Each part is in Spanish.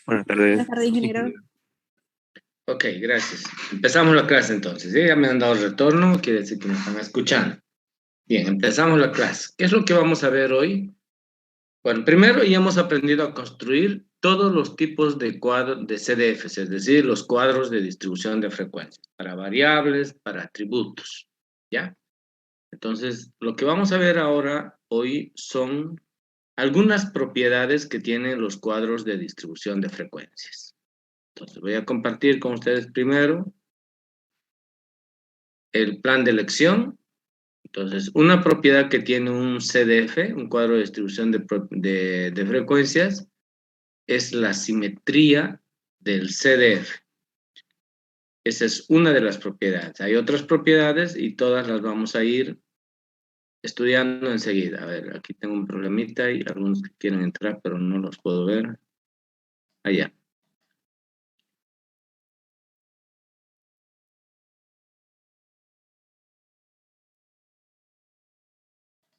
Buenas tardes. Buenas tardes, ingeniero. Ok, gracias. Empezamos la clase entonces. Ya me han dado retorno, quiere decir que me están escuchando. Bien, empezamos la clase. ¿Qué es lo que vamos a ver hoy? Bueno, primero ya hemos aprendido a construir todos los tipos de cuadros de CDFs, es decir, los cuadros de distribución de frecuencias, para variables, para atributos, ¿ya? Entonces, lo que vamos a ver ahora, hoy, son algunas propiedades que tienen los cuadros de distribución de frecuencias. Entonces, voy a compartir con ustedes primero el plan de elección. Entonces, una propiedad que tiene un CDF, un cuadro de distribución de frecuencias, es la simetría del CDF. Esa es una de las propiedades. Hay otras propiedades y todas las vamos a ir estudiando enseguida. A ver, aquí tengo un problemita y algunos que quieren entrar, pero no los puedo ver. Allá.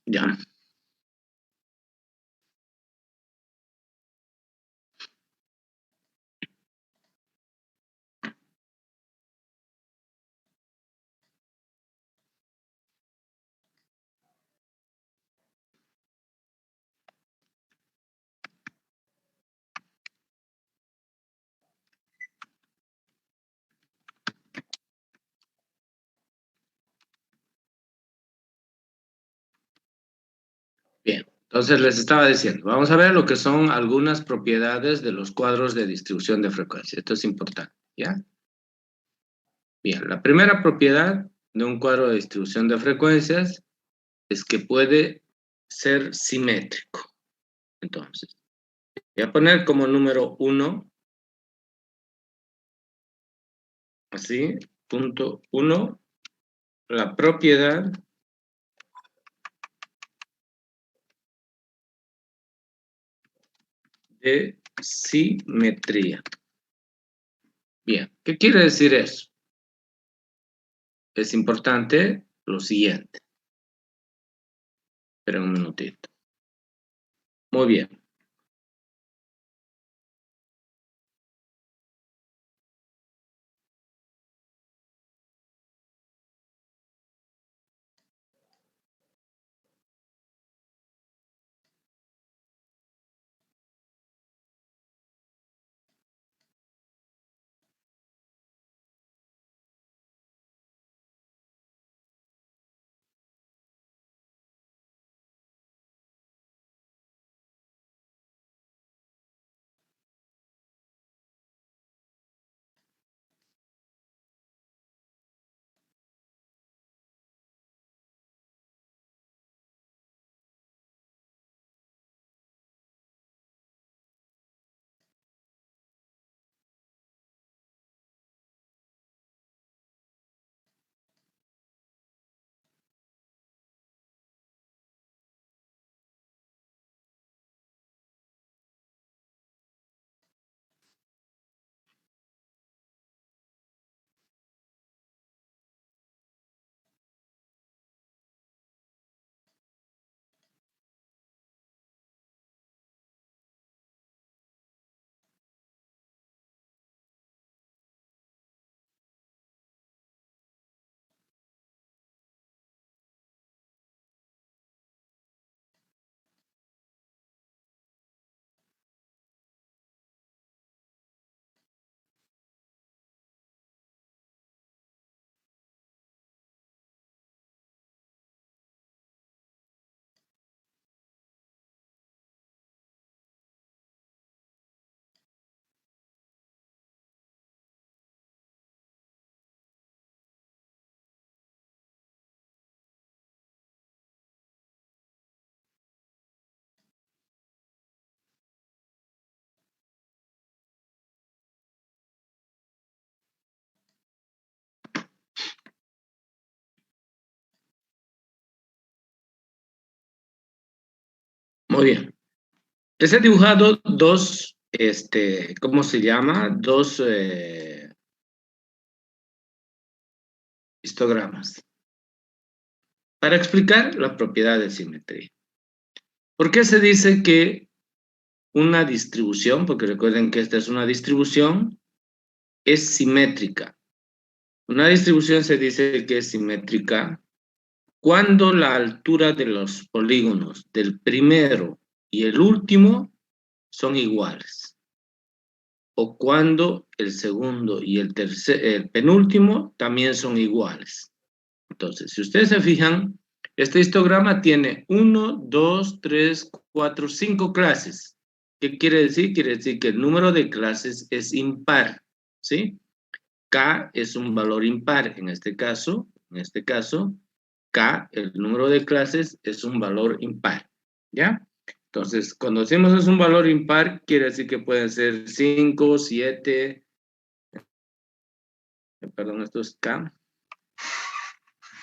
Ya. Bien, entonces les estaba diciendo, vamos a ver lo que son algunas propiedades de los cuadros de distribución de frecuencia. Esto es importante, ¿ya? Bien, la primera propiedad de un cuadro de distribución de frecuencias es que puede ser simétrico. Entonces, voy a poner como número 1, así, punto 1, la propiedad de simetría. Bien, ¿qué quiere decir eso? Es importante lo siguiente. Esperen un minutito. Muy bien. Muy bien. Les he dibujado dos, ¿cómo se llama? Dos histogramas para explicar la propiedad de simetría. ¿Por qué se dice que una distribución, porque recuerden que esta es una distribución, es simétrica. Una distribución se dice que es simétrica cuando la altura de los polígonos del primero y el último son iguales. O cuando el segundo y el penúltimo también son iguales. Entonces, si ustedes se fijan, este histograma tiene 1, 2, 3, 4, 5 clases. ¿Qué quiere decir? Quiere decir que el número de clases es impar, ¿sí? K es un valor impar en este caso, K, el número de clases, es un valor impar, ¿ya? Entonces, cuando decimos es un valor impar, quiere decir que pueden ser 5, 7, perdón, esto es K,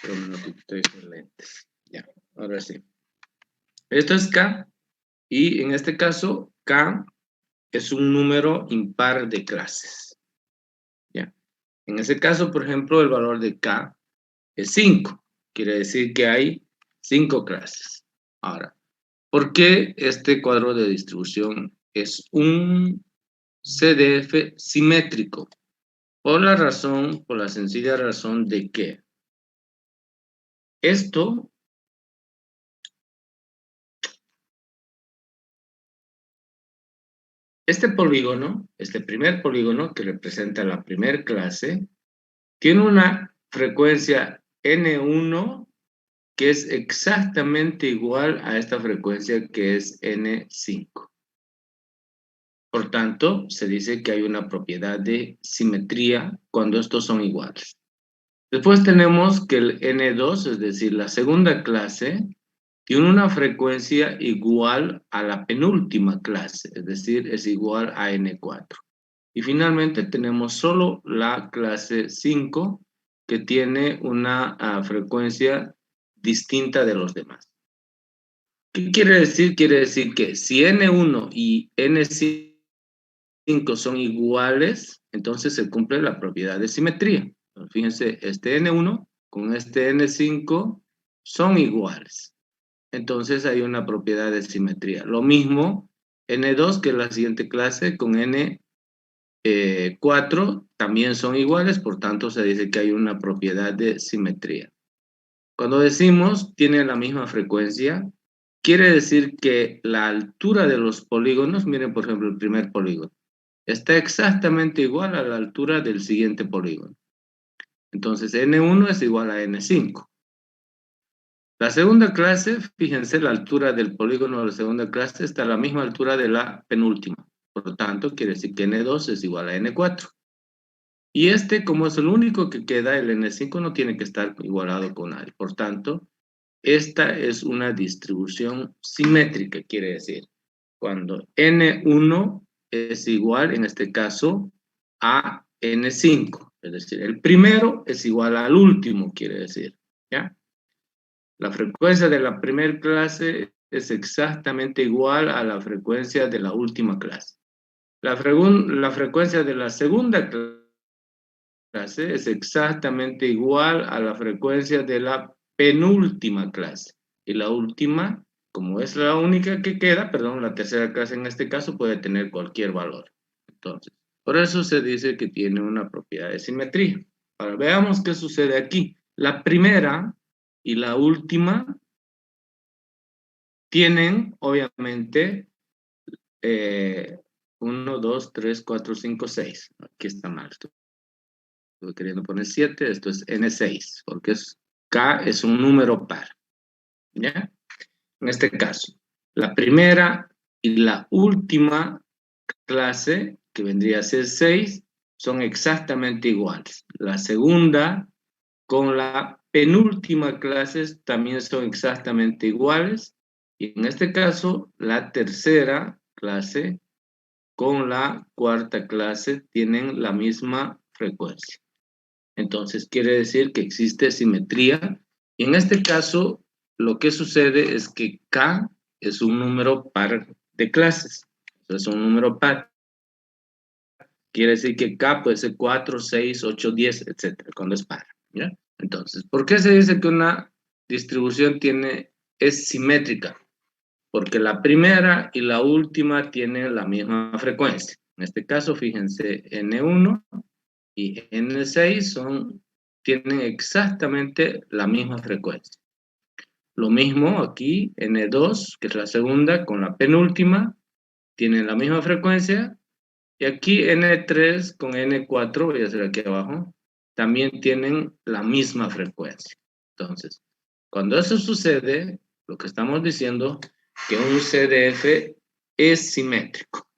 pero no estoy con lentes, ya, ahora sí. Esto es K, y en este caso, K es un número impar de clases, ¿ya? En ese caso, por ejemplo, el valor de K es 5, quiere decir que hay 5 clases. Ahora, ¿por qué este cuadro de distribución es un CDF simétrico? Por la sencilla razón de que este polígono, este primer polígono que representa la primer clase, tiene una frecuencia N1 que es exactamente igual a esta frecuencia que es N5. Por tanto, se dice que hay una propiedad de simetría cuando estos son iguales. Después tenemos que el N2, es decir, la segunda clase, tiene una frecuencia igual a la penúltima clase, es decir, es igual a N4. Y finalmente tenemos solo la clase 5, que tiene una frecuencia distinta de los demás. ¿Qué quiere decir? Quiere decir que si N1 y N5 son iguales, entonces se cumple la propiedad de simetría. Fíjense, este N1 con este N5 son iguales. Entonces hay una propiedad de simetría. Lo mismo N2, que es la siguiente clase, con N4 también son iguales, por tanto se dice que hay una propiedad de simetría. Cuando decimos tiene la misma frecuencia, quiere decir que la altura de los polígonos, miren por ejemplo el primer polígono, está exactamente igual a la altura del siguiente polígono. Entonces N1 es igual a N5. La segunda clase, fíjense, la altura del polígono de la segunda clase está a la misma altura de la penúltima. Por lo tanto, quiere decir que N2 es igual a N4. Y este, como es el único que queda, el N5 no tiene que estar igualado con nadie. Por tanto, esta es una distribución simétrica, quiere decir, cuando N1 es igual, en este caso, a N5. Es decir, el primero es igual al último, quiere decir, ¿ya? La frecuencia de la primera clase es exactamente igual a la frecuencia de la última clase. La frecuencia de la segunda clase es exactamente igual a la frecuencia de la penúltima clase. Y la última, como es la única que queda, perdón, la tercera clase en este caso puede tener cualquier valor. Entonces, por eso se dice que tiene una propiedad de simetría. Ahora, veamos qué sucede aquí. La primera y la última tienen, obviamente, 1, 2, 3, 4, 5, 6. Aquí está mal. Estoy queriendo poner 7. Esto es N6, porque K es un número par. ¿Ya? En este caso, la primera y la última clase, que vendría a ser 6, son exactamente iguales. La segunda con la penúltima clase también son exactamente iguales. Y en este caso, la tercera clase con la cuarta clase tienen la misma frecuencia. Entonces, quiere decir que existe simetría. Y en este caso, lo que sucede es que K es un número par de clases. Es un número par. Quiere decir que K puede ser 4, 6, 8, 10, etc. cuando es par. ¿Ya? Entonces, ¿por qué se dice que una distribución es simétrica? porque la primera y la última tienen la misma frecuencia. En este caso, fíjense, N1 y N6 tienen exactamente la misma frecuencia. Lo mismo aquí, N2, que es la segunda, con la penúltima, tienen la misma frecuencia. Y aquí N3 con N4, voy a hacer aquí abajo, también tienen la misma frecuencia. Entonces, cuando eso sucede, lo que estamos diciendo que un CDF es simétrico.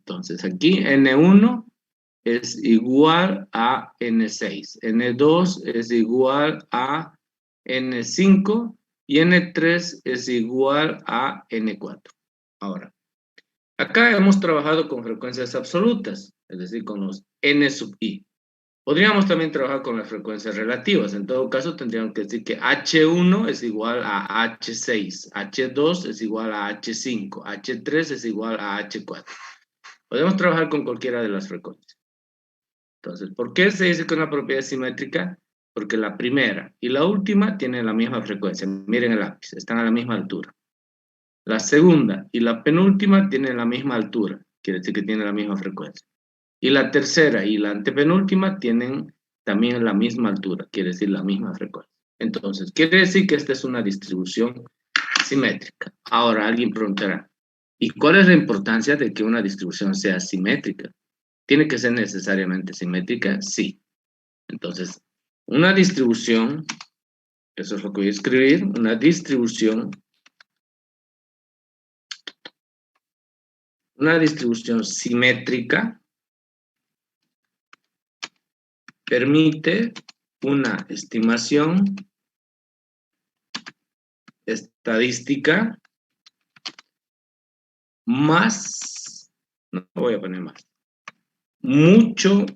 Entonces, aquí N1 es igual a N6, N2 es igual a N5 y N3 es igual a N4. Ahora, acá hemos trabajado con frecuencias absolutas, es decir, con los n sub i. Podríamos también trabajar con las frecuencias relativas. En todo caso, tendríamos que decir que H1 es igual a H6, H2 es igual a H5, H3 es igual a H4. Podemos trabajar con cualquiera de las frecuencias. Entonces, ¿por qué se dice que una propiedad es simétrica? Porque la primera y la última tienen la misma frecuencia. Miren el lápiz, están a la misma altura. La segunda y la penúltima tienen la misma altura, quiere decir que tienen la misma frecuencia. Y la tercera y la antepenúltima tienen también la misma altura, quiere decir la misma frecuencia. Entonces, quiere decir que esta es una distribución simétrica. Ahora alguien preguntará, ¿y cuál es la importancia de que una distribución sea simétrica? ¿Tiene que ser necesariamente simétrica? Sí. Entonces, una distribución, eso es lo que voy a escribir, una distribución simétrica permite una estimación estadística más, no voy a poner más, mucho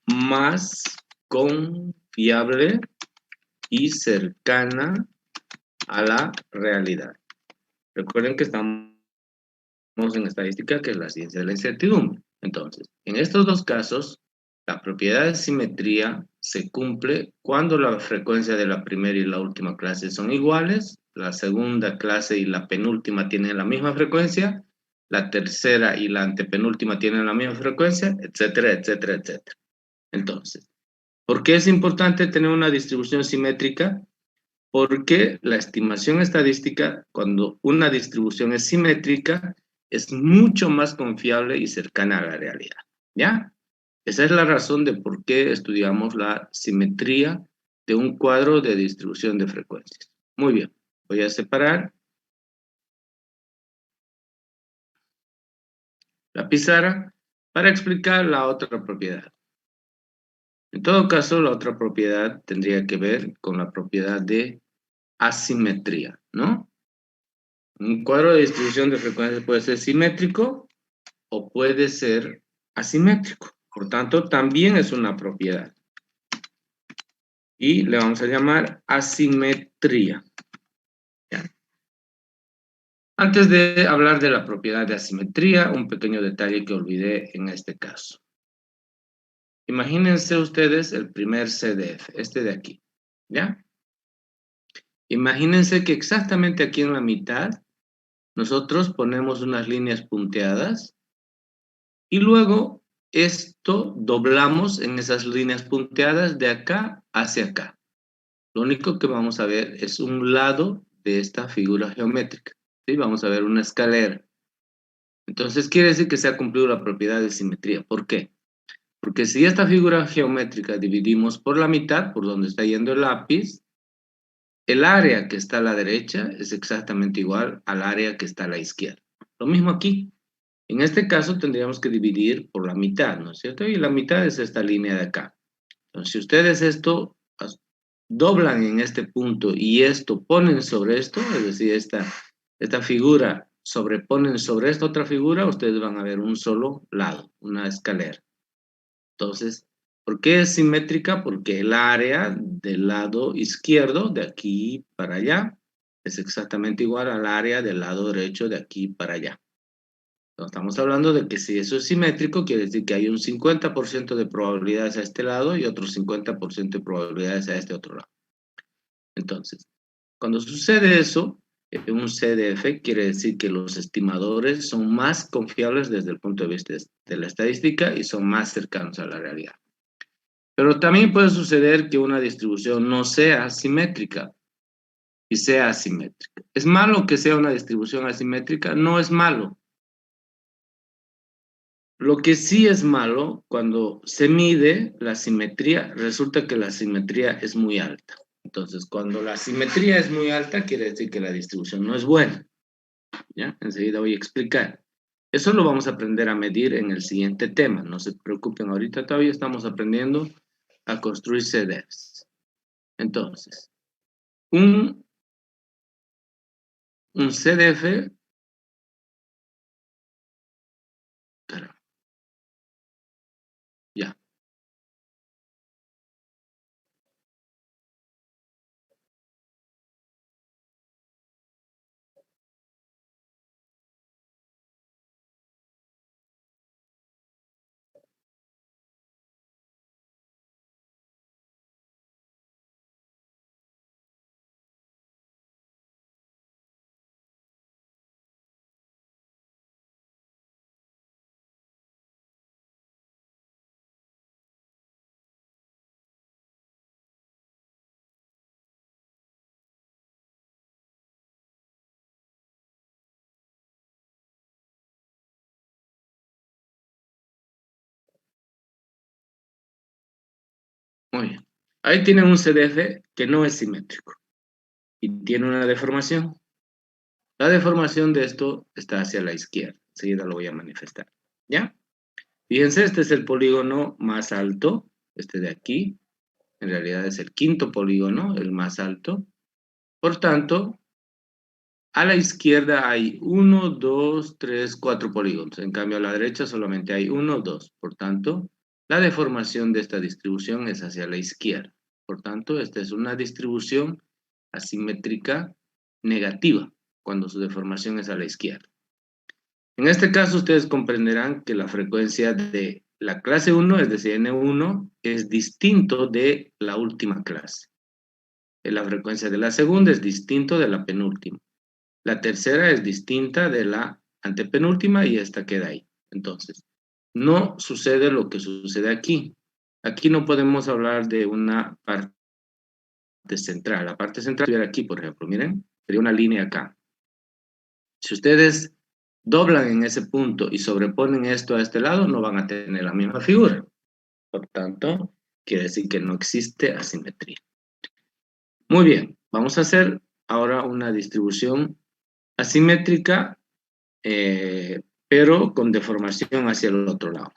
más confiable y cercana a la realidad. Recuerden que estamos en estadística, que es la ciencia de la incertidumbre. Entonces, en estos dos casos, la propiedad de simetría se cumple cuando la frecuencia de la primera y la última clase son iguales, la segunda clase y la penúltima tienen la misma frecuencia, la tercera y la antepenúltima tienen la misma frecuencia, etcétera, etcétera, etcétera. Entonces, ¿por qué es importante tener una distribución simétrica? Porque la estimación estadística, cuando una distribución es simétrica, es mucho más confiable y cercana a la realidad, ¿ya? Esa es la razón de por qué estudiamos la simetría de un cuadro de distribución de frecuencias. Muy bien, voy a separar la pizarra para explicar la otra propiedad. En todo caso, la otra propiedad tendría que ver con la propiedad de asimetría, ¿no? Un cuadro de distribución de frecuencias puede ser simétrico o puede ser asimétrico. Por tanto, también es una propiedad. Y le vamos a llamar asimetría. ¿Ya? Antes de hablar de la propiedad de asimetría, un pequeño detalle que olvidé en este caso. Imagínense ustedes el primer CDF, este de aquí, ¿ya? Imagínense que exactamente aquí en la mitad nosotros ponemos unas líneas punteadas y luego esto doblamos en esas líneas punteadas de acá hacia acá. Lo único que vamos a ver es un lado de esta figura geométrica, ¿sí? Vamos a ver una escalera. Entonces quiere decir que se ha cumplido la propiedad de simetría. ¿Por qué? Porque si esta figura geométrica dividimos por la mitad, por donde está yendo el lápiz, el área que está a la derecha es exactamente igual al área que está a la izquierda. Lo mismo aquí. En este caso tendríamos que dividir por la mitad, ¿no es cierto? Y la mitad es esta línea de acá. Entonces, si ustedes esto doblan en este punto y esto ponen sobre esto, es decir, esta figura sobreponen sobre esta otra figura, ustedes van a ver un solo lado, una escalera. Entonces, ¿por qué es simétrica? Porque el área del lado izquierdo, de aquí para allá, es exactamente igual al área del lado derecho de aquí para allá. Entonces, estamos hablando de que si eso es simétrico, quiere decir que hay un 50% de probabilidades a este lado y otro 50% de probabilidades a este otro lado. Entonces, cuando sucede eso, un CDF quiere decir que los estimadores son más confiables desde el punto de vista de la estadística y son más cercanos a la realidad. Pero también puede suceder que una distribución no sea simétrica y sea asimétrica. ¿Es malo que sea una distribución asimétrica? No es malo. Lo que sí es malo, cuando se mide la simetría, resulta que la simetría es muy alta. Entonces, cuando la simetría es muy alta, quiere decir que la distribución no es buena. ¿Ya? Enseguida voy a explicar. Eso lo vamos a aprender a medir en el siguiente tema. No se preocupen, ahorita todavía estamos aprendiendo a construir CDFs. Entonces, un CDF, caramba, ya. Muy bien. Ahí tienen un CDF que no es simétrico y tiene una deformación. La deformación de esto está hacia la izquierda. Enseguida lo voy a manifestar. ¿Ya? Fíjense, este es el polígono más alto, este de aquí. En realidad es el quinto polígono, el más alto. Por tanto, a la izquierda hay 1, 2, 3, 4 polígonos. En cambio, a la derecha solamente hay 1, 2. Por tanto, la deformación de esta distribución es hacia la izquierda. Por tanto, esta es una distribución asimétrica negativa, cuando su deformación es a la izquierda. En este caso, ustedes comprenderán que la frecuencia de la clase 1, es decir, N1, es distinto de la última clase. La frecuencia de la segunda es distinto de la penúltima. La tercera es distinta de la antepenúltima y esta queda ahí. Entonces, no sucede lo que sucede aquí. Aquí no podemos hablar de una parte central. La parte central estuviera aquí, por ejemplo. Miren, sería una línea acá. Si ustedes doblan en ese punto y sobreponen esto a este lado, no van a tener la misma figura. Por tanto, quiere decir que no existe asimetría. Muy bien, vamos a hacer ahora una distribución asimétrica, pero con deformación hacia el otro lado.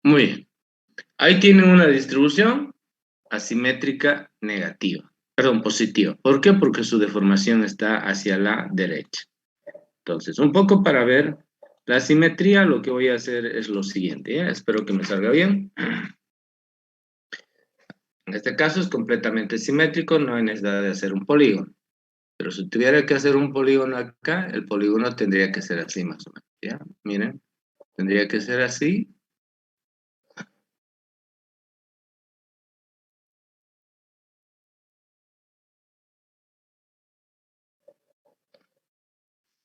Muy bien. Ahí tienen una distribución asimétrica negativa, perdón, positiva. ¿Por qué? Porque su deformación está hacia la derecha. Entonces, un poco para ver la simetría, lo que voy a hacer es lo siguiente, ¿ya? Espero que me salga bien. En este caso es completamente simétrico, no hay necesidad de hacer un polígono. Pero si tuviera que hacer un polígono acá, el polígono tendría que ser así más o menos, ¿ya? Miren, tendría que ser así.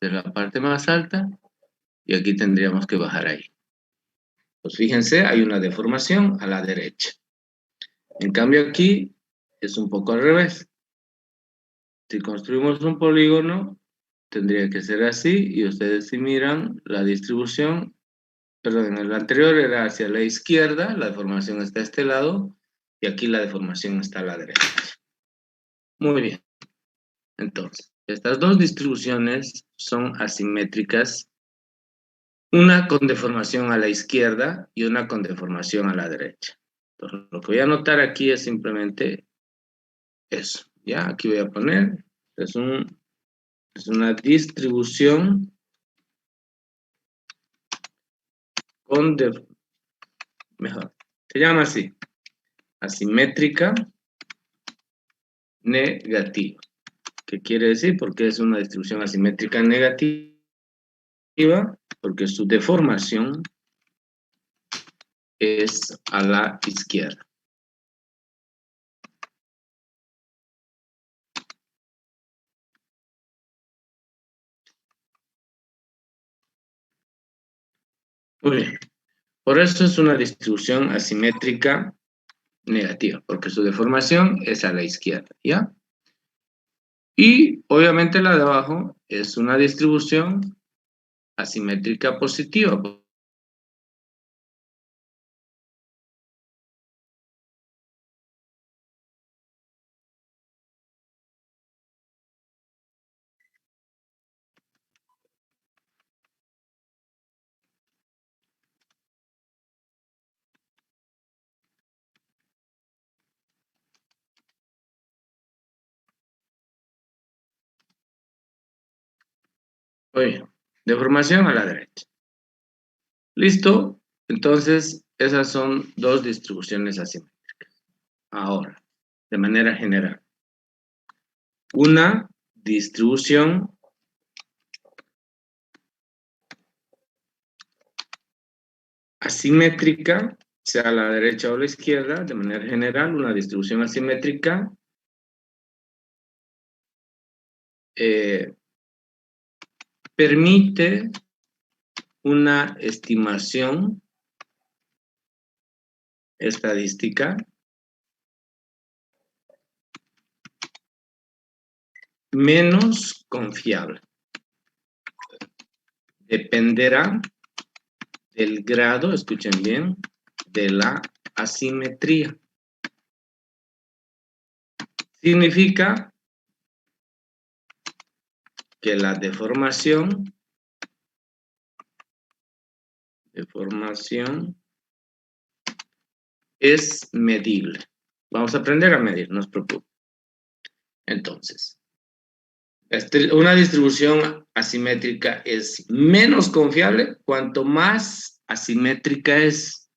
De la parte más alta, y aquí tendríamos que bajar ahí. Pues fíjense, hay una deformación a la derecha. En cambio aquí es un poco al revés. Si construimos un polígono, tendría que ser así, y ustedes si miran la distribución, perdón, en el anterior era hacia la izquierda, la deformación está a este lado, y aquí la deformación está a la derecha. Muy bien. Entonces, estas dos distribuciones son asimétricas, una con deformación a la izquierda y una con deformación a la derecha. Entonces, lo que voy a anotar aquí es simplemente eso. Ya, aquí voy a poner, es una distribución con, mejor, se llama así, asimétrica negativa. ¿Qué quiere decir? Porque es una distribución asimétrica negativa, porque su deformación es a la izquierda. Muy bien. Por eso es una distribución asimétrica negativa, porque su deformación es a la izquierda, ¿ya? Y obviamente la de abajo es una distribución asimétrica positiva. Oye, deformación a la derecha. ¿Listo? Entonces, esas son dos distribuciones asimétricas. Ahora, de manera general. Una distribución asimétrica, sea a la derecha o a la izquierda, de manera general, una distribución asimétrica permite una estimación estadística menos confiable. Dependerá del grado, escuchen bien, de la asimetría. Significa que la deformación es medible. Vamos a aprender a medir, no os preocupen. Entonces, una distribución asimétrica es menos confiable cuanto más asimétrica es.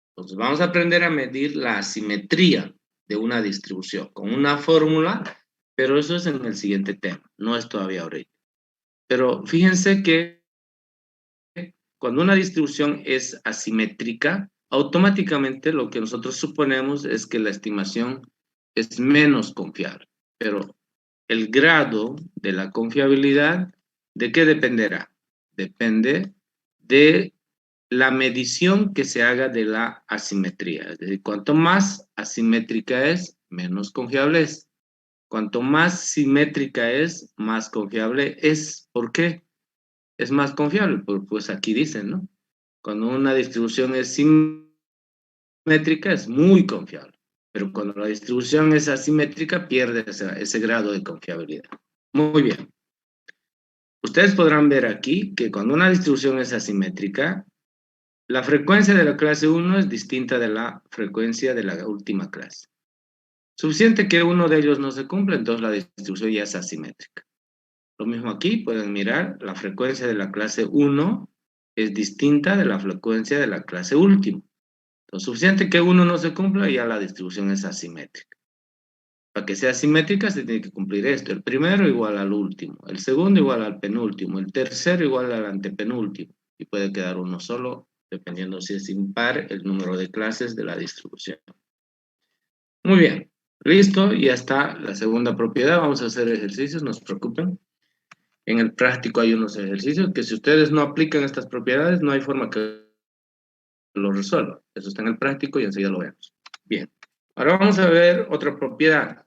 Entonces, vamos a aprender a medir la asimetría de una distribución con una fórmula, pero eso es en el siguiente tema, no es todavía ahorita. Pero fíjense que cuando una distribución es asimétrica, automáticamente lo que nosotros suponemos es que la estimación es menos confiable. Pero el grado de la confiabilidad, ¿de qué dependerá? Depende de la medición que se haga de la asimetría. Es decir, cuanto más asimétrica es, menos confiable es. Cuanto más simétrica es, más confiable es. ¿Por qué? Es más confiable, pues aquí dicen, ¿no? Cuando una distribución es simétrica es muy confiable, pero cuando la distribución es asimétrica pierde ese grado de confiabilidad. Muy bien. Ustedes podrán ver aquí que cuando una distribución es asimétrica, la frecuencia de la clase 1 es distinta de la frecuencia de la última clase. Suficiente que uno de ellos no se cumpla, entonces la distribución ya es asimétrica. Lo mismo aquí, pueden mirar, la frecuencia de la clase 1 es distinta de la frecuencia de la clase última. Entonces, suficiente que uno no se cumpla, ya la distribución es asimétrica. Para que sea asimétrica se tiene que cumplir esto. El primero igual al último, el segundo igual al penúltimo, el tercero igual al antepenúltimo. Y puede quedar uno solo, dependiendo si es impar el número de clases de la distribución. Muy bien, listo, ya está la segunda propiedad. Vamos a hacer ejercicios, no se preocupen. En el práctico hay unos ejercicios que si ustedes no aplican estas propiedades, no hay forma que lo resuelvan. Eso está en el práctico y enseguida lo vemos. Bien, ahora vamos a ver otra propiedad.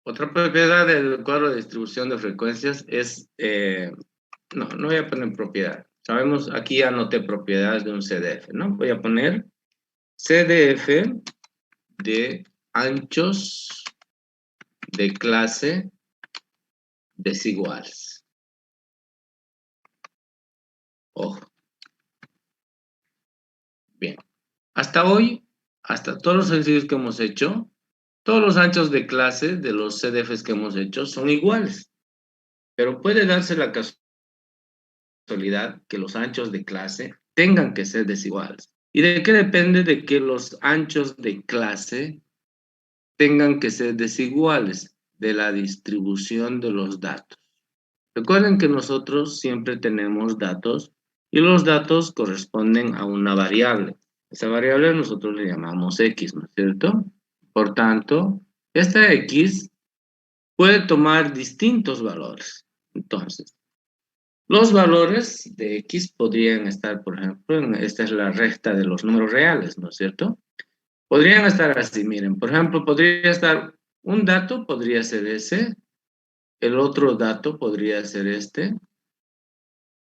Otra propiedad del cuadro de distribución de frecuencias es no voy a poner propiedad. Sabemos, aquí anoté propiedades de un CDF, ¿no? Voy a poner CDF de anchos de clase desiguales. Ojo. Bien. Hasta hoy, hasta todos los ejercicios que hemos hecho, todos los anchos de clase de los CDFs que hemos hecho son iguales. Pero puede darse la casualidad que los anchos de clase tengan que ser desiguales. ¿Y de qué depende de que los anchos de clase tengan que ser desiguales? De la distribución de los datos. Recuerden que nosotros siempre tenemos datos y los datos corresponden a una variable. Esa variable nosotros le llamamos X, ¿no es cierto? Por tanto, esta X puede tomar distintos valores. Entonces, los valores de X podrían estar, por ejemplo, esta es la recta de los números reales, ¿no es cierto? Podrían estar así, miren, por ejemplo, podría estar, un dato podría ser ese, el otro dato podría ser este,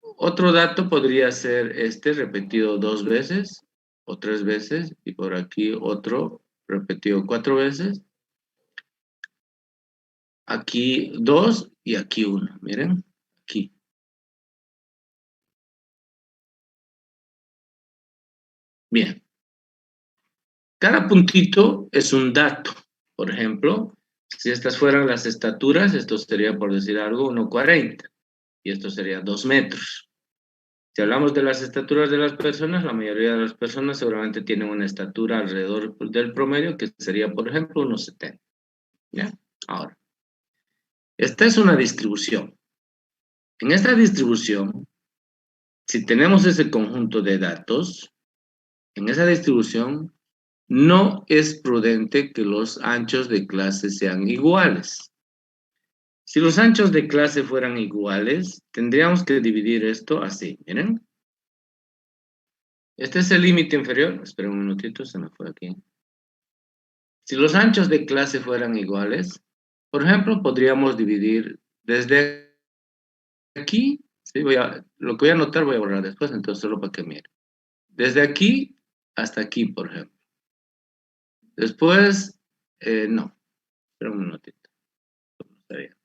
otro dato podría ser este repetido 2 veces o 3 veces, y por aquí otro repetido 4 veces, aquí 2 y aquí 1, miren, aquí. Bien, cada puntito es un dato. Por ejemplo, si estas fueran las estaturas, esto sería, por decir algo, 1,40 y esto sería 2 metros. Si hablamos de las estaturas de las personas, la mayoría de las personas seguramente tienen una estatura alrededor del promedio, que sería, por ejemplo, 1,70. ¿Ya? Ahora, esta es una distribución. En esta distribución, si tenemos ese conjunto de datos, en esa distribución no es prudente que los anchos de clase sean iguales. Si los anchos de clase fueran iguales, tendríamos que dividir esto así, miren. Este es el límite inferior. Esperen un minutito, se me fue aquí. Si los anchos de clase fueran iguales, por ejemplo, podríamos dividir desde aquí, ¿sí? Lo que voy a anotar voy a borrar después, entonces solo para que miren. Desde aquí hasta aquí, por ejemplo. Después, no, espera un minutito. Está bien.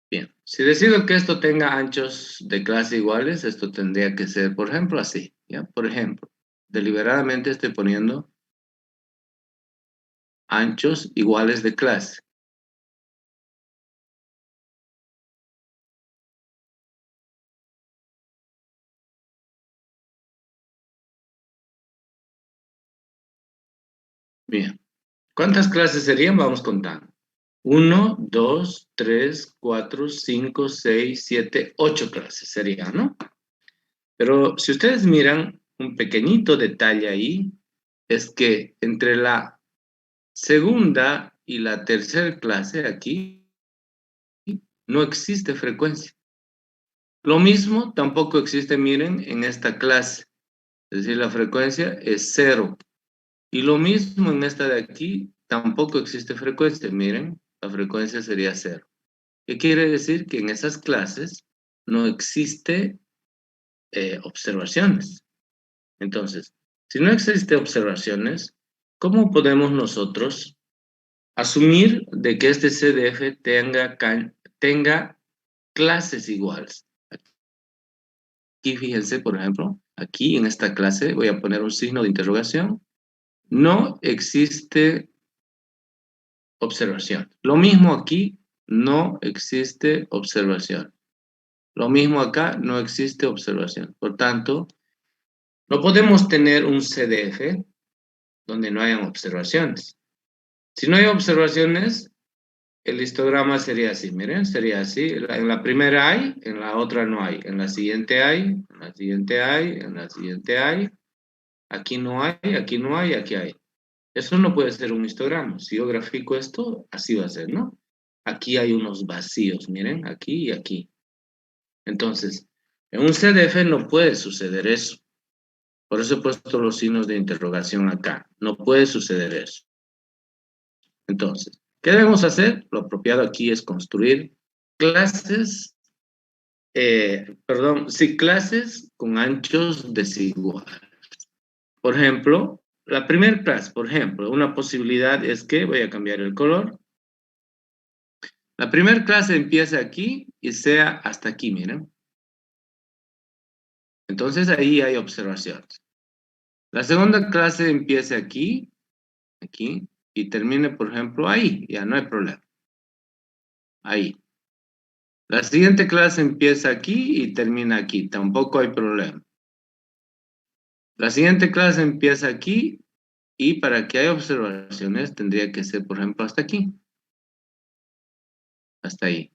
Bien, si decido que esto tenga anchos de clase iguales, esto tendría que ser, por ejemplo, así, ¿ya? Por ejemplo, deliberadamente estoy poniendo anchos iguales de clase. Bien, ¿cuántas clases serían? Vamos contando. 1, 2, 3, 4, 5, 6, 7, 8 clases serían, ¿no? Pero si ustedes miran un pequeñito detalle ahí, es que entre la segunda y la tercera clase aquí no existe frecuencia. Lo mismo tampoco existe, miren, en esta clase. Es decir, la frecuencia es 0. Y lo mismo en esta de aquí, tampoco existe frecuencia. Miren, la frecuencia sería 0. ¿Qué quiere decir? Que en esas clases no existe observaciones. Entonces, si no existe observaciones, ¿cómo podemos nosotros asumir de que este CDF tenga clases iguales? Aquí fíjense, por ejemplo, aquí en esta clase voy a poner un signo de interrogación. No existe observación. Lo mismo aquí, no existe observación. Lo mismo acá, no existe observación. Por tanto, no podemos tener un CDF donde no hayan observaciones. Si no hay observaciones, el histograma sería así, miren, sería así. En la primera hay, en la otra no hay. En la siguiente hay, en la siguiente hay, en la siguiente hay. Aquí no hay, aquí no hay, aquí hay. Eso no puede ser un histograma. Si yo grafico esto, así va a ser, ¿no? Aquí hay unos vacíos, miren, aquí y aquí. Entonces, en un CDF no puede suceder eso. Por eso he puesto los signos de interrogación acá. No puede suceder eso. Entonces, ¿qué debemos hacer? Lo apropiado aquí es construir clases, clases con anchos desiguales. Por ejemplo, la primera clase, por ejemplo, una posibilidad es que, voy a cambiar el color, la primera clase empieza aquí y sea hasta aquí, miren. Entonces ahí hay observaciones. La segunda clase empieza aquí, y termine, por ejemplo, ahí, ya no hay problema. Ahí. La siguiente clase empieza aquí y termina aquí, tampoco hay problema. La siguiente clase empieza aquí y para que haya observaciones tendría que ser, por ejemplo, hasta aquí. Hasta ahí.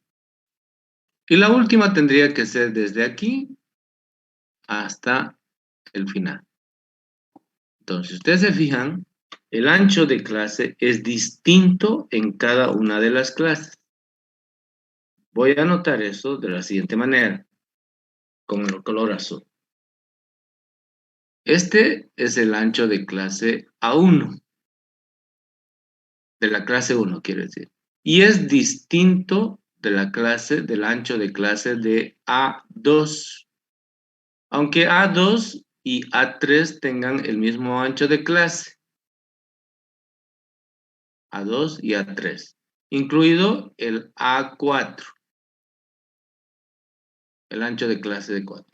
Y la última tendría que ser desde aquí hasta el final. Entonces, ustedes se fijan, el ancho de clase es distinto en cada una de las clases. Voy a anotar eso de la siguiente manera, con el color azul. Este es el ancho de clase A1, de la clase 1, quiero decir. Y es distinto de la clase, del ancho de clase de A2. Aunque A2 y A3 tengan el mismo ancho de clase. A2 y A3. Incluido el A4. El ancho de clase de 4.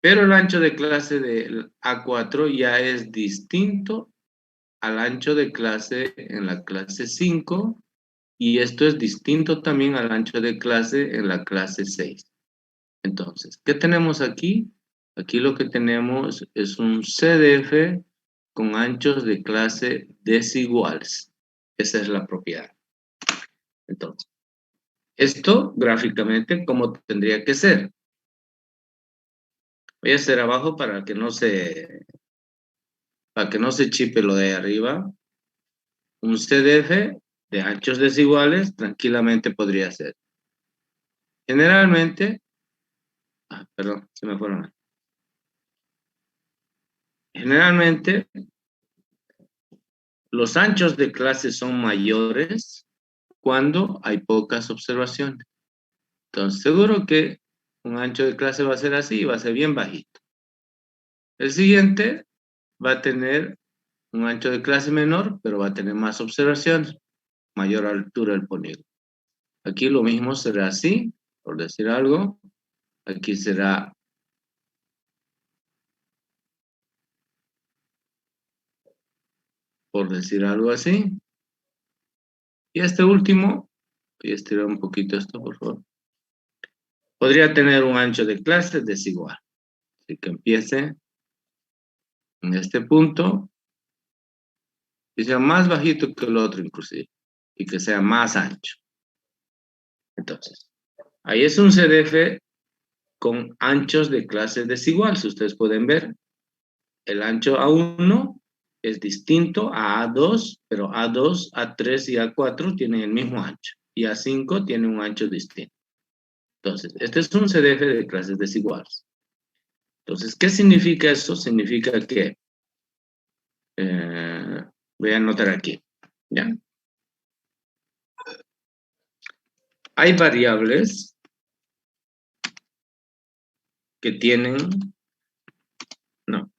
Pero el ancho de clase del A4 ya es distinto al ancho de clase en la clase 5 y esto es distinto también al ancho de clase en la clase 6. Entonces, ¿qué tenemos aquí? Aquí lo que tenemos es un CDF con anchos de clase desiguales. Esa es la propiedad. Entonces, esto gráficamente, ¿cómo tendría que ser? Voy a hacer abajo para que no se chipe lo de arriba. Un CDF de anchos desiguales tranquilamente podría ser. Generalmente, perdón, se me fueron. Generalmente, los anchos de clase son mayores cuando hay pocas observaciones. Entonces, seguro que un ancho de clase va a ser así y va a ser bien bajito. El siguiente va a tener un ancho de clase menor, pero va a tener más observaciones, mayor altura del polígono. Aquí lo mismo será así, por decir algo. Aquí será por decir algo así. Y este último, voy a estirar un poquito esto, por favor. Podría tener un ancho de clase desigual. Así que empiece en este punto y sea más bajito que el otro inclusive. Y que sea más ancho. Entonces, ahí es un CDF con anchos de clase desigual. Si ustedes pueden ver, el ancho A1 es distinto a A2, pero A2, A3 y A4 tienen el mismo ancho. Y A5 tiene un ancho distinto. Entonces, este es un CDF de clases desiguales. Entonces, ¿qué significa eso? Significa que, voy a anotar aquí, ¿ya? Hay variables que tienen, no,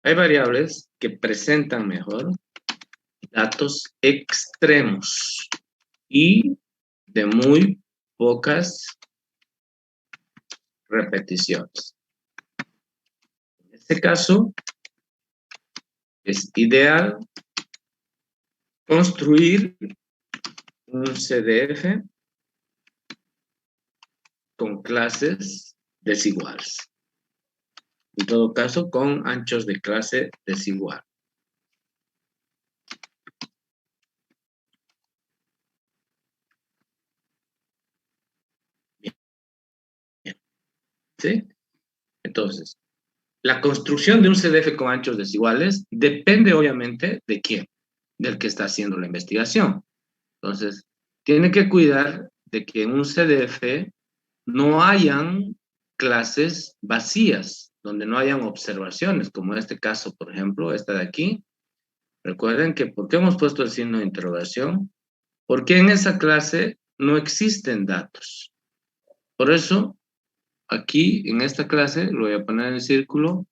hay variables que presentan mejor datos extremos y de muy pocas repeticiones. En este caso, es ideal construir un CDF con clases desiguales. En todo caso, con anchos de clase desigual. Bien. ¿Sí? Entonces, la construcción de un CDF con anchos desiguales depende obviamente de quién, del que está haciendo la investigación. Entonces, tiene que cuidar de que en un CDF no hayan clases vacías, donde no hayan observaciones, como en este caso, por ejemplo, esta de aquí. Recuerden que, ¿por qué hemos puesto el signo de interrogación? Porque en esa clase no existen datos. Por eso, aquí, en esta clase, lo voy a poner en el círculo,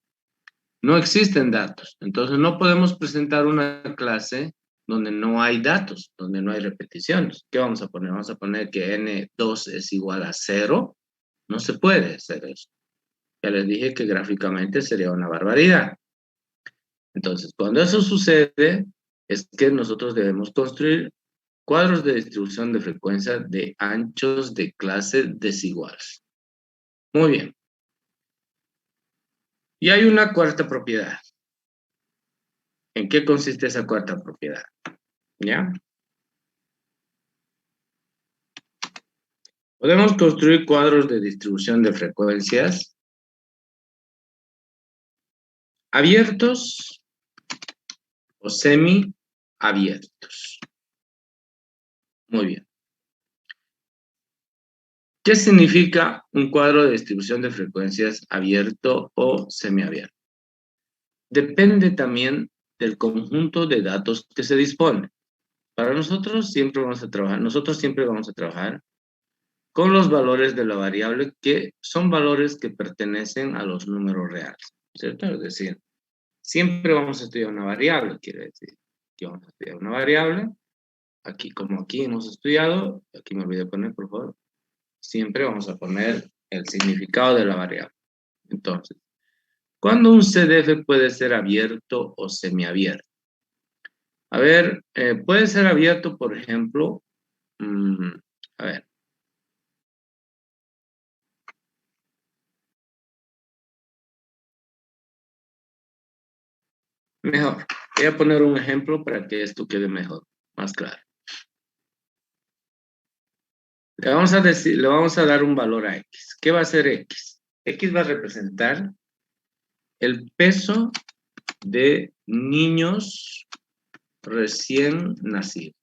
no existen datos. Entonces, no podemos presentar una clase donde no hay datos, donde no hay repeticiones. ¿Qué vamos a poner? Vamos a poner que N2 es igual a 0. No se puede hacer eso. Ya les dije que gráficamente sería una barbaridad. Entonces, cuando eso sucede, es que nosotros debemos construir cuadros de distribución de frecuencia de anchos de clase desiguales. Muy bien. Y hay una cuarta propiedad. ¿En qué consiste esa cuarta propiedad? ¿Ya? Podemos construir cuadros de distribución de frecuencias abiertos o semiabiertos. Muy bien. ¿Qué significa un cuadro de distribución de frecuencias abierto o semiabierto? Depende también del conjunto de datos que se dispone. Para nosotros siempre vamos a trabajar con los valores de la variable que son valores que pertenecen a los números reales, ¿cierto? Es decir, siempre vamos a estudiar una variable, quiere decir que vamos a estudiar una variable, aquí como aquí hemos estudiado, aquí me olvidé poner, por favor, siempre vamos a poner el significado de la variable. Entonces, ¿cuándo un CDF puede ser abierto o semiabierto? A ver, puede ser abierto, por ejemplo, a ver. Mejor. Voy a poner un ejemplo para que esto quede mejor, más claro. Le vamos a decir, le vamos a dar un valor a X. ¿Qué va a ser X? X va a representar el peso de niños recién nacidos.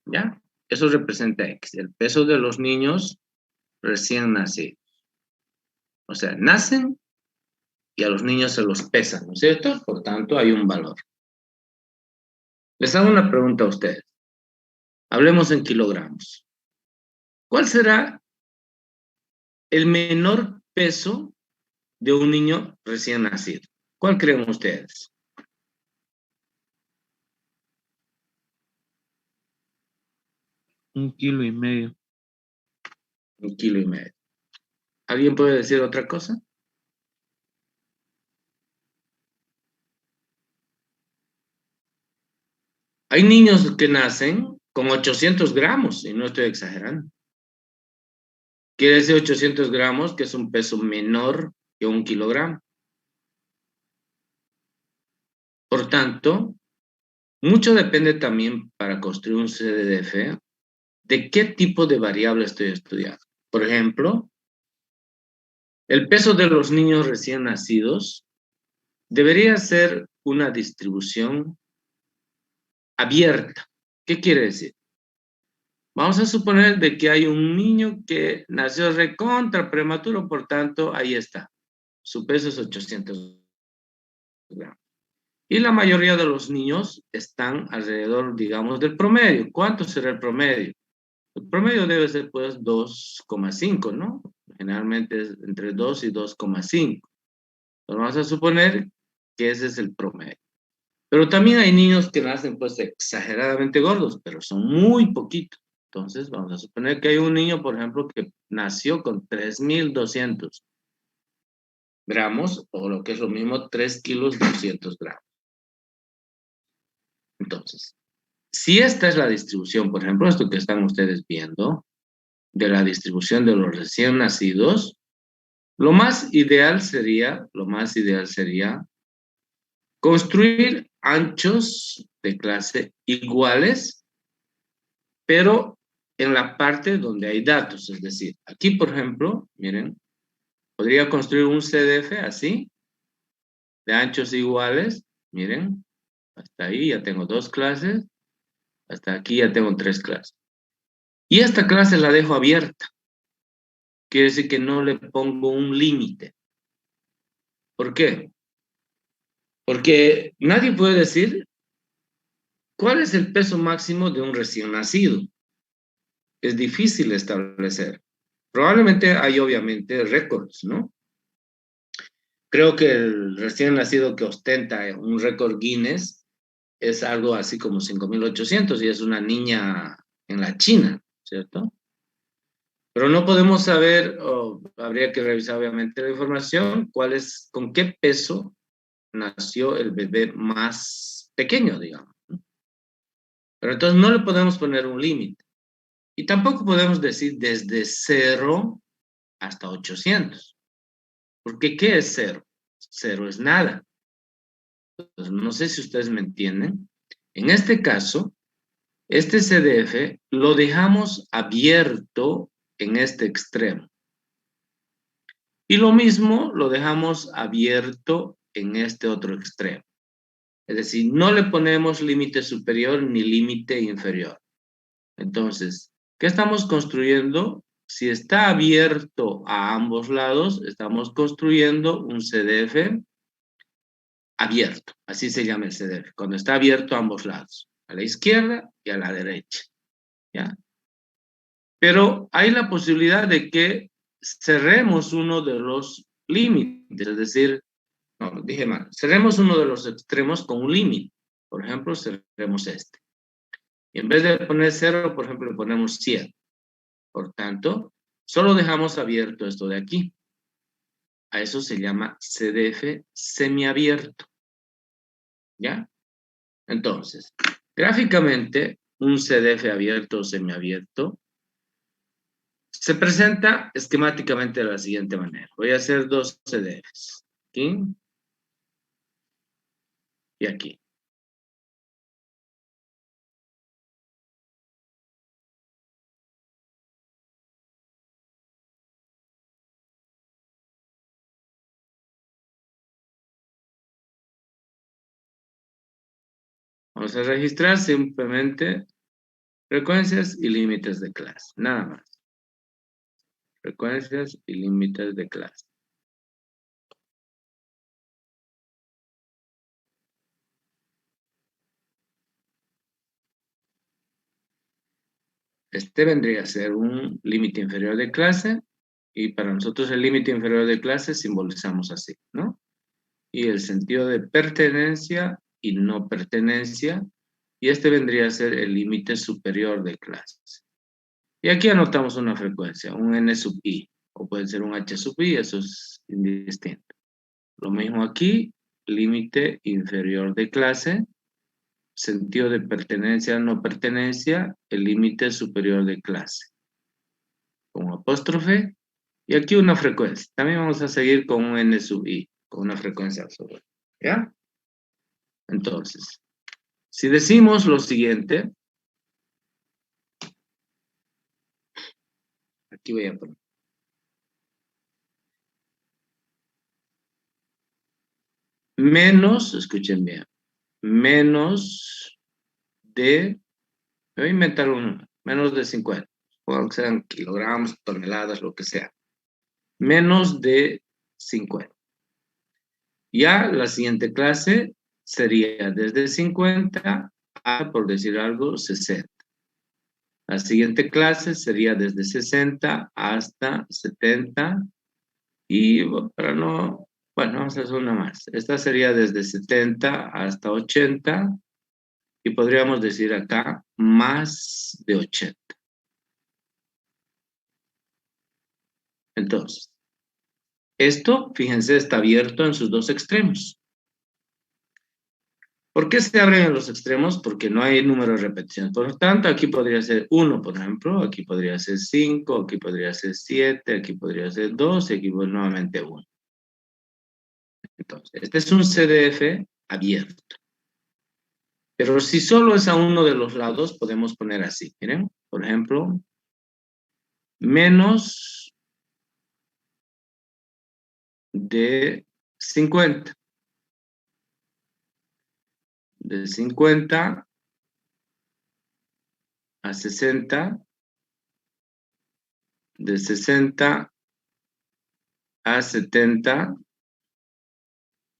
¿Ya? Eso representa X, el peso de los niños recién nacidos. O sea, nacen y a los niños se los pesan, ¿no es cierto? Por tanto, hay un valor. Les hago una pregunta a ustedes. Hablemos en kilogramos. ¿Cuál será el menor peso de un niño recién nacido? ¿Cuál creen ustedes? Un kilo y medio. 1,5 kilos. ¿Alguien puede decir otra cosa? Hay niños que nacen con 800 gramos, y no estoy exagerando. Quiere decir 800 gramos, que es un peso menor que 1 kilogramo. Por tanto, mucho depende también para construir un CDF de qué tipo de variable estoy estudiando. Por ejemplo, el peso de los niños recién nacidos debería ser una distribución abierta. ¿Qué quiere decir? Vamos a suponer de que hay un niño que nació recontra prematuro, por tanto, ahí está. Su peso es 800 gramos. Y la mayoría de los niños están alrededor, digamos, del promedio. ¿Cuánto será el promedio? El promedio debe ser, pues, 2,5, ¿no? Generalmente es entre 2 y 2,5. Entonces, vamos a suponer que ese es el promedio. Pero también hay niños que nacen, pues, exageradamente gordos, pero son muy poquitos. Entonces, vamos a suponer que hay un niño, por ejemplo, que nació con 3,200 gramos, o lo que es lo mismo, 3 kilos 200 gramos. Entonces, si esta es la distribución, por ejemplo, esto que están ustedes viendo, de la distribución de los recién nacidos, lo más ideal sería construir anchos de clase iguales, pero en la parte donde hay datos. Es decir, aquí, por ejemplo, miren, podría construir un CDF así, de anchos iguales. Miren, hasta ahí ya tengo 2 clases, hasta aquí ya tengo 3 clases. Y esta clase la dejo abierta. Quiere decir que no le pongo un límite. ¿Por qué? Porque nadie puede decir cuál es el peso máximo de un recién nacido. Es difícil establecer. Probablemente hay obviamente récords, ¿no? Creo que el recién nacido que ostenta un récord Guinness es algo así como 5.800 y es una niña en la China, ¿cierto? Pero no podemos saber, o habría que revisar obviamente la información, con qué peso nació el bebé más pequeño, digamos. Pero entonces no le podemos poner un límite. Y tampoco podemos decir desde 0 hasta 800. Porque ¿qué es 0? 0 es nada. Entonces, no sé si ustedes me entienden. En este caso, este CDF lo dejamos abierto en este extremo. Y lo mismo lo dejamos abierto en este otro extremo. Es decir, no le ponemos límite superior ni límite inferior. Entonces, ¿qué estamos construyendo? Si está abierto a ambos lados, estamos construyendo un CDF abierto. Así se llama el CDF, cuando está abierto a ambos lados, a la izquierda y a la derecha. ¿Ya? Pero hay la posibilidad de que cerremos uno de los límites, es decir, no, dije mal, cerremos uno de los extremos con un límite. Por ejemplo, cerremos este. Y en vez de poner 0, por ejemplo, le ponemos 100. Por tanto, solo dejamos abierto esto de aquí. A eso se llama CDF semiabierto. ¿Ya? Entonces, gráficamente, un CDF abierto o semiabierto se presenta esquemáticamente de la siguiente manera. Voy a hacer dos CDFs. Aquí y aquí. Vamos a registrar simplemente frecuencias y límites de clase. Nada más. Frecuencias y límites de clase. Este vendría a ser un límite inferior de clase y para nosotros el límite inferior de clase simbolizamos así, ¿no? Y el sentido de pertenencia y no pertenencia, y este vendría a ser el límite superior de clases. Y aquí anotamos una frecuencia, un N sub I, o puede ser un H sub I, eso es indistinto. Lo mismo aquí, límite inferior de clase, sentido de pertenencia, no pertenencia, el límite superior de clase. Con apóstrofe, y aquí una frecuencia. También vamos a seguir con un N sub I, con una frecuencia absoluta. ¿Ya? Entonces, si decimos lo siguiente, aquí voy a poner, menos, escuchen bien, menos de, me voy a inventar uno, menos de 50, o que sean kilogramos, toneladas, lo que sea, menos de 50. Ya la siguiente clase sería desde 50 a, por decir algo, 60. La siguiente clase sería desde 60 hasta 70 y para no, bueno, vamos a hacer una más. Esta sería desde 70 hasta 80 y podríamos decir acá más de 80. Entonces, esto, fíjense, está abierto en sus dos extremos. ¿Por qué se abren en los extremos? Porque no hay número de repeticiones. Por lo tanto, aquí podría ser 1, por ejemplo, aquí podría ser 5, aquí podría ser 7, aquí podría ser 2 y aquí nuevamente 1. Entonces, este es un CDF abierto. Pero si solo es a uno de los lados, podemos poner así. Miren, por ejemplo, menos de 50. De 50 a 60. De 60 a 70.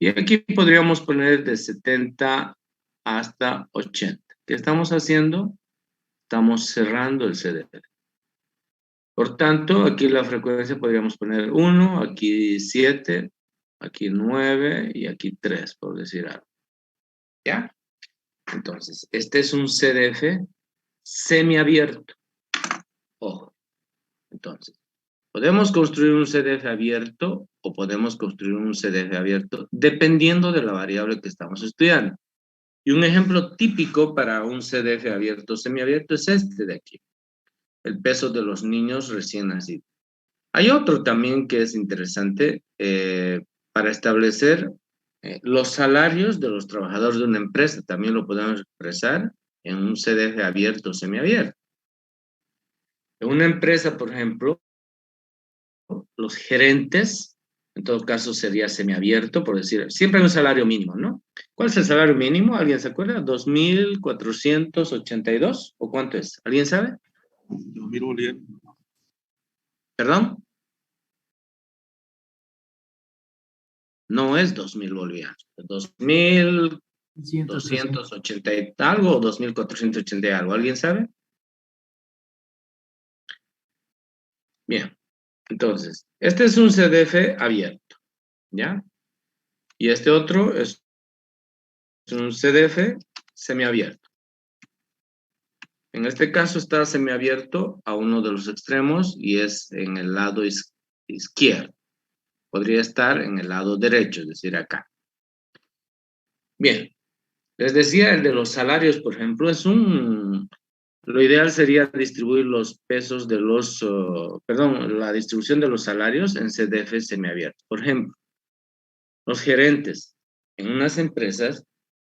Y aquí podríamos poner de 70 hasta 80. ¿Qué estamos haciendo? Estamos cerrando el CDF. Por tanto, aquí la frecuencia podríamos poner 1, aquí 7, aquí 9 y aquí 3, por decir algo. ¿Ya? Entonces, este es un CDF semiabierto. Ojo. Entonces, podemos construir un CDF abierto o podemos construir un CDF abierto dependiendo de la variable que estamos estudiando. Y un ejemplo típico para un CDF abierto o semiabierto es este de aquí. El peso de los niños recién nacidos. Hay otro también que es interesante para establecer los salarios de los trabajadores de una empresa. También lo podemos expresar en un CDF abierto o semiabierto. En una empresa, por ejemplo, los gerentes, en todo caso sería semiabierto, por decir, siempre hay un salario mínimo, ¿no? ¿Cuál es el salario mínimo? ¿Alguien se acuerda? ¿2.482? ¿O cuánto es? ¿Alguien sabe? 2.000 bolivianos. ¿Perdón? No es 2.000 bolivianos, 2.280 y algo o 2.480 y algo. ¿Alguien sabe? Bien, entonces, este es un CDF abierto, ¿ya? Y este otro es un CDF semiabierto. En este caso está semiabierto a uno de los extremos y es en el lado izquierdo. Podría estar en el lado derecho, es decir, acá. Bien, les decía, el de los salarios, por ejemplo, lo ideal sería distribuir los pesos de la distribución de los salarios en CDF semiabiertos. Por ejemplo, los gerentes. En unas empresas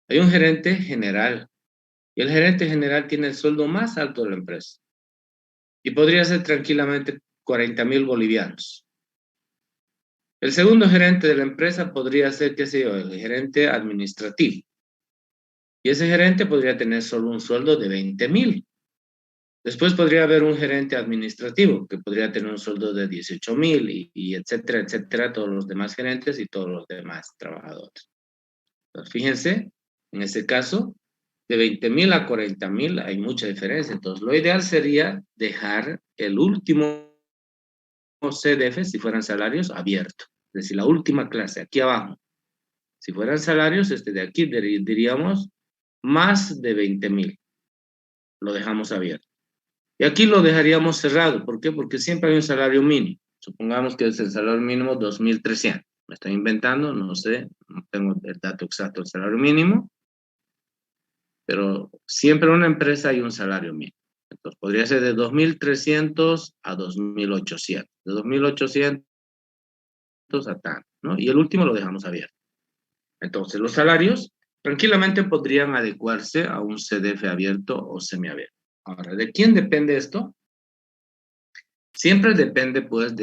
hay un gerente general y el gerente general tiene el sueldo más alto de la empresa y podría ser tranquilamente 40.000 bolivianos. El segundo gerente de la empresa podría ser, qué sé yo, el gerente administrativo. Y ese gerente podría tener solo un sueldo de 20.000. Después podría haber un gerente administrativo que podría tener un sueldo de 18.000 y etcétera, etcétera, todos los demás gerentes y todos los demás trabajadores. Entonces, fíjense, en ese caso, de 20.000 a 40.000 hay mucha diferencia. Entonces, lo ideal sería dejar el último CDF, si fueran salarios, abierto. Es decir, la última clase, aquí abajo. Si fueran salarios, este de aquí diríamos más de 20.000. Lo dejamos abierto. Y aquí lo dejaríamos cerrado. ¿Por qué? Porque siempre hay un salario mínimo. Supongamos que es el salario mínimo 2.300. Me estoy inventando, no sé, no tengo el dato exacto del salario mínimo, pero siempre en una empresa hay un salario mínimo. Entonces podría ser de 2.300 a 2.800. De 2.800 a tanto, ¿no? Y el último lo dejamos abierto. Entonces los salarios tranquilamente podrían adecuarse a un CDF abierto o semiabierto. Ahora, ¿de quién depende esto? Siempre depende, pues,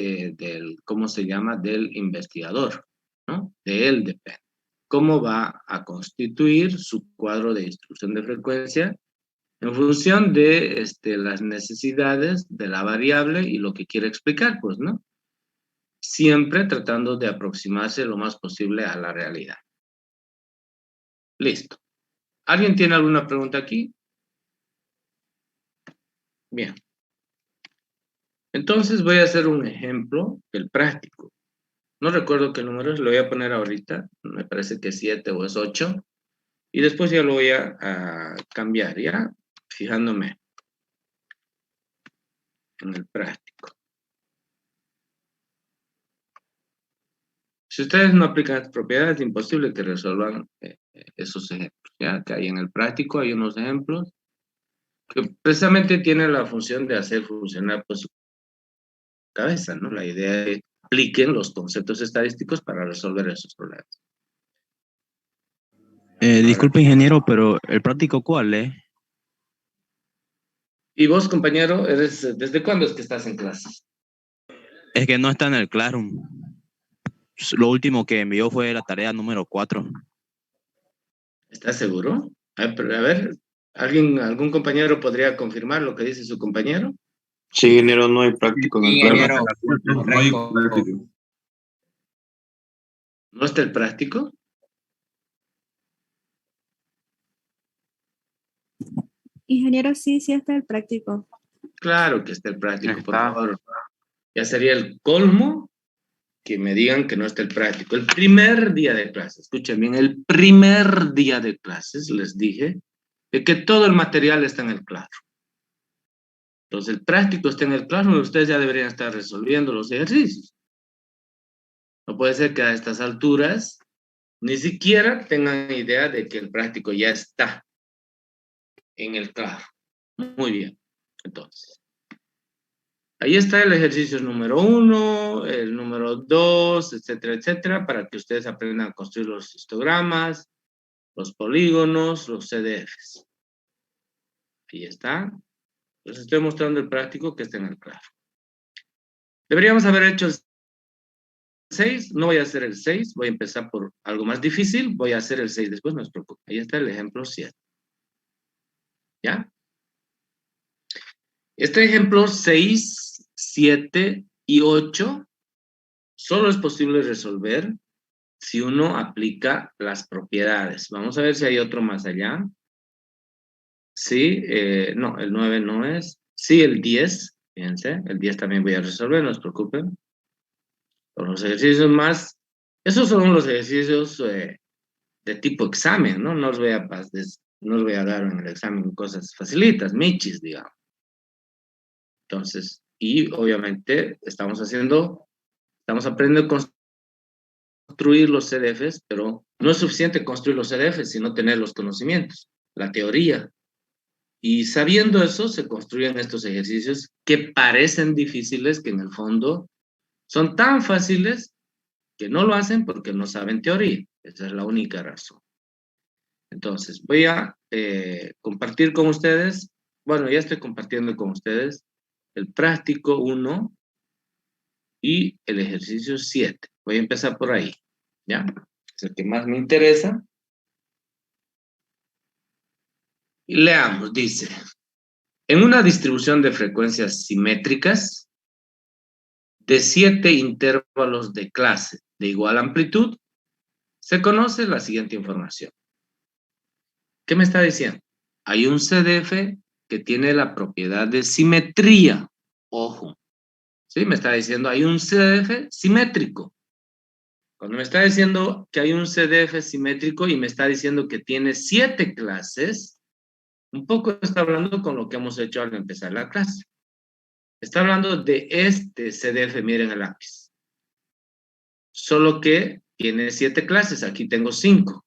¿cómo se llama? Del investigador, ¿no? De él depende. ¿Cómo va a constituir su cuadro de distribución de frecuencia en función de las necesidades de la variable y lo que quiere explicar, pues, ¿no? Siempre tratando de aproximarse lo más posible a la realidad. Listo. ¿Alguien tiene alguna pregunta aquí? Bien. Entonces voy a hacer un ejemplo del práctico. No recuerdo qué número es, lo voy a poner ahorita. Me parece que es 7 o es 8. Y después ya lo voy a cambiar, ¿ya? Fijándome en el práctico. Si ustedes no aplican estas propiedades, es imposible que resuelvan esos ejemplos, ¿ya? Que hay en el práctico, hay unos ejemplos que precisamente tienen la función de hacer funcionar pues, su cabeza, ¿no? La idea es que apliquen los conceptos estadísticos para resolver esos problemas. Disculpe, ingeniero, pero ¿el práctico cuál es? Y vos, compañero, ¿desde cuándo es que estás en clases? Es que no está en el Classroom. Lo último que envió fue la tarea número 4. ¿Estás seguro? A ver, ¿algún compañero podría confirmar lo que dice su compañero? Sí, ingeniero, no hay práctico en el No hay práctico. ¿No está el práctico? Ingeniero, sí, sí está el práctico. Claro que está el práctico, por Está. favor. Ya sería el colmo que me digan que no está el práctico. El primer día de clases, escuchen bien, el primer día de clases les dije de que todo el material está en el claro. Entonces el práctico está en el claro y ustedes ya deberían estar resolviendo los ejercicios. No puede ser que a estas alturas ni siquiera tengan idea de que el práctico ya está en el claro. Muy bien, entonces. Ahí está el ejercicio número 1, el número 2, etcétera, etcétera, para que ustedes aprendan a construir los histogramas, los polígonos, los CDFs. Ahí está. Les estoy mostrando el práctico que está en el claro. Deberíamos haber hecho el 6, no voy a hacer el 6, voy a empezar por algo más difícil, voy a hacer el 6 después, no se preocupe. Ahí está el ejemplo 7. ¿Ya? Este ejemplo 6, 7 y 8 solo es posible resolver si uno aplica las propiedades. Vamos a ver si hay otro más allá. Sí, no, el 9 no es. Sí, el 10, fíjense, el 10 también voy a resolver, no se preocupen. Con los ejercicios más, esos son los ejercicios de tipo examen, ¿no? No os voy a dar en el examen cosas facilitas, michis, digamos. Entonces, y obviamente estamos aprendiendo a construir los CDFs, pero no es suficiente construir los CDFs, sino tener los conocimientos, la teoría. Y sabiendo eso, se construyen estos ejercicios que parecen difíciles, que en el fondo son tan fáciles que no lo hacen porque no saben teoría. Esa es la única razón. Entonces, voy a compartir con ustedes, bueno, ya estoy compartiendo con ustedes el práctico 1 y el ejercicio 7. Voy a empezar por ahí, ¿ya? Es el que más me interesa. Y leamos, dice, en una distribución de frecuencias simétricas de 7 intervalos de clase de igual amplitud, se conoce la siguiente información. ¿Qué me está diciendo? Hay un CDF que tiene la propiedad de simetría. Ojo. ¿Sí? Me está diciendo, hay un CDF simétrico. Cuando me está diciendo que hay un CDF simétrico y me está diciendo que tiene 7 clases, un poco está hablando con lo que hemos hecho al empezar la clase. Está hablando de este CDF, miren el lápiz. Solo que tiene 7 clases, aquí tengo 5.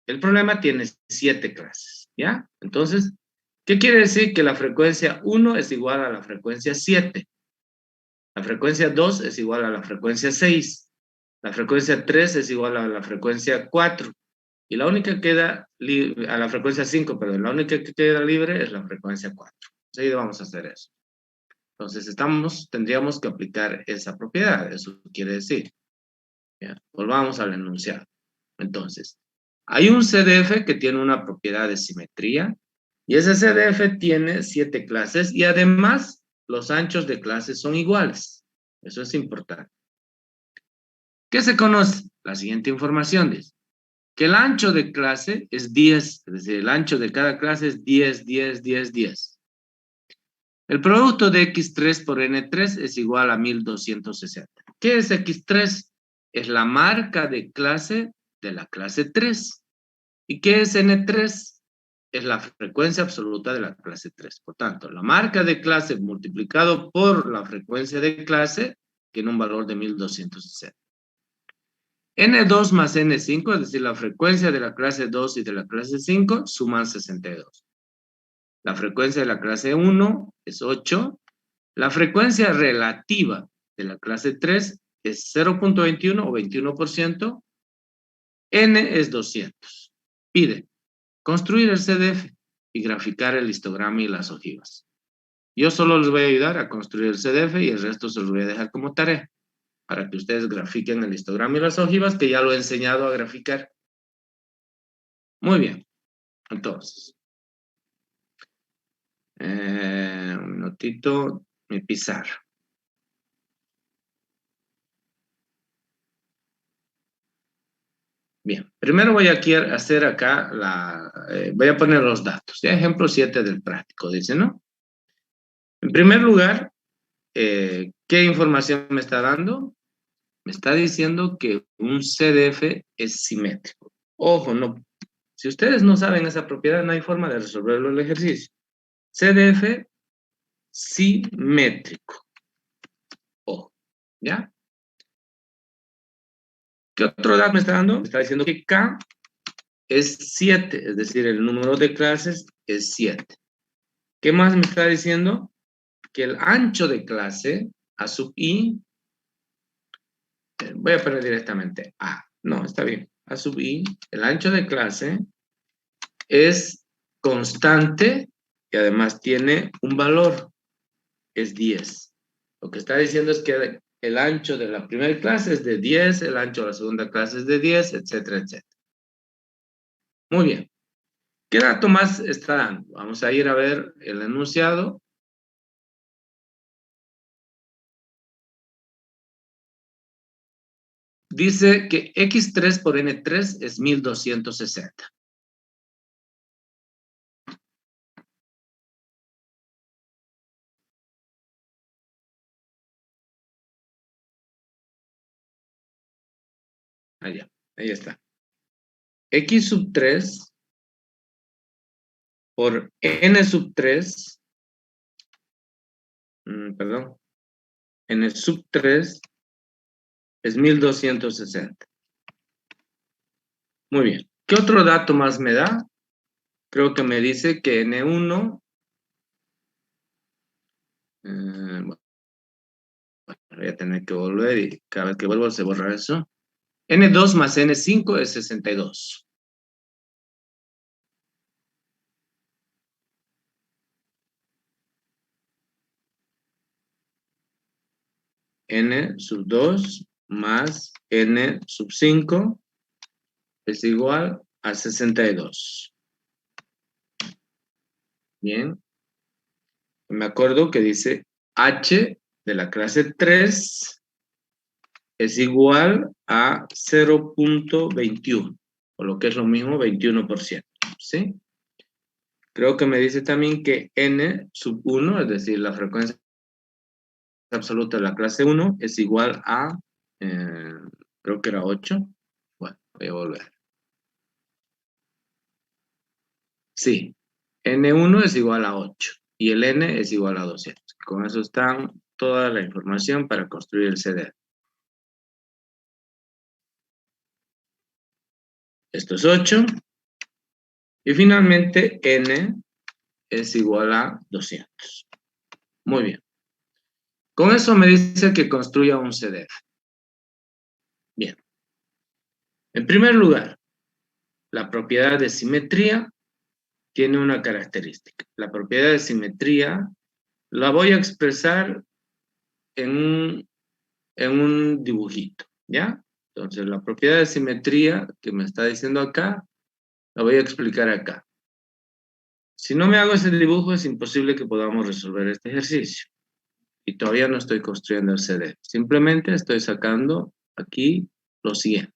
El problema tiene 7 clases, ¿ya? Entonces, ¿qué quiere decir? Que la frecuencia 1 es igual a la frecuencia 7. La frecuencia 2 es igual a la frecuencia 6. La frecuencia 3 es igual a la frecuencia 4. Y la única que queda a la frecuencia 5, perdón, la única que queda libre es la frecuencia 4. Enseguida vamos a hacer eso. Entonces, tendríamos que aplicar esa propiedad. Eso quiere decir. ¿Ya? Volvamos al enunciado. Entonces, hay un CDF que tiene una propiedad de simetría y ese CDF tiene 7 clases y además los anchos de clases son iguales. Eso es importante. ¿Qué se conoce? La siguiente información dice que el ancho de clase es 10, es decir, el ancho de cada clase es 10, 10, 10, 10. El producto de X3 por N3 es igual a 1260. ¿Qué es X3? Es la marca de clase de la clase 3. ¿Y qué es N3? Es la frecuencia absoluta de la clase 3. Por tanto, la marca de clase multiplicado por la frecuencia de clase tiene un valor de 1260. N2 más N5, es decir, la frecuencia de la clase 2 y de la clase 5, suman 62. La frecuencia de la clase 1 es 8. La frecuencia relativa de la clase 3 es 0.21 o 21%. N es 200. Pide construir el CDF y graficar el histograma y las ojivas. Yo solo les voy a ayudar a construir el CDF y el resto se los voy a dejar como tarea para que ustedes grafiquen el histograma y las ojivas, que ya lo he enseñado a graficar. Muy bien. Entonces, un minutito, mi pizarra. Bien, primero voy a hacer acá voy a poner los datos. Ya, ejemplo 7 del práctico, dice, ¿no? En primer lugar, ¿qué información me está dando? Me está diciendo que un CDF es simétrico. Ojo, no. Si ustedes no saben esa propiedad, no hay forma de resolverlo el ejercicio. CDF simétrico. Ojo, ¿ya? ¿Qué otro dato me está dando? Me está diciendo que K es 7, es decir, el número de clases es 7. ¿Qué más me está diciendo? Que el ancho de clase, A sub I, voy a poner directamente A. No, está bien. A sub I, el ancho de clase es constante y además tiene un valor, es 10. Lo que está diciendo es que el ancho de la primera clase es de 10, el ancho de la segunda clase es de 10, etcétera, etcétera. Muy bien. ¿Qué dato más está dando? Vamos a ir a ver el enunciado. Dice que X3 por N3 es 1260. Allá, ahí está. X sub 3 por N sub 3, perdón, N sub 3 es 1260. Muy bien. ¿Qué otro dato más me da? Creo que me dice que N1, bueno, voy a tener que volver y cada vez que vuelvo se borra eso. N2 más N5 es 62. N sub 2 más N sub 5 es igual a 62. Bien. Me acuerdo que dice H de la clase 3 es igual a 0.21, o lo que es lo mismo, 21%. ¿Sí? Creo que me dice también que N sub 1, es decir, la frecuencia absoluta de la clase 1, es igual a, creo que era 8. Bueno, voy a volver. Sí, N1 es igual a 8 y el N es igual a 200. Con eso está toda la información para construir el CD. Esto es 8. Y finalmente N es igual a 200. Muy bien. Con eso me dice que construya un CDF. Bien. En primer lugar, la propiedad de simetría tiene una característica. La propiedad de simetría la voy a expresar en un dibujito, ¿ya? Entonces, la propiedad de simetría que me está diciendo acá, la voy a explicar acá. Si no me hago ese dibujo, es imposible que podamos resolver este ejercicio. Y todavía no estoy construyendo el CD. Simplemente estoy sacando aquí lo siguiente.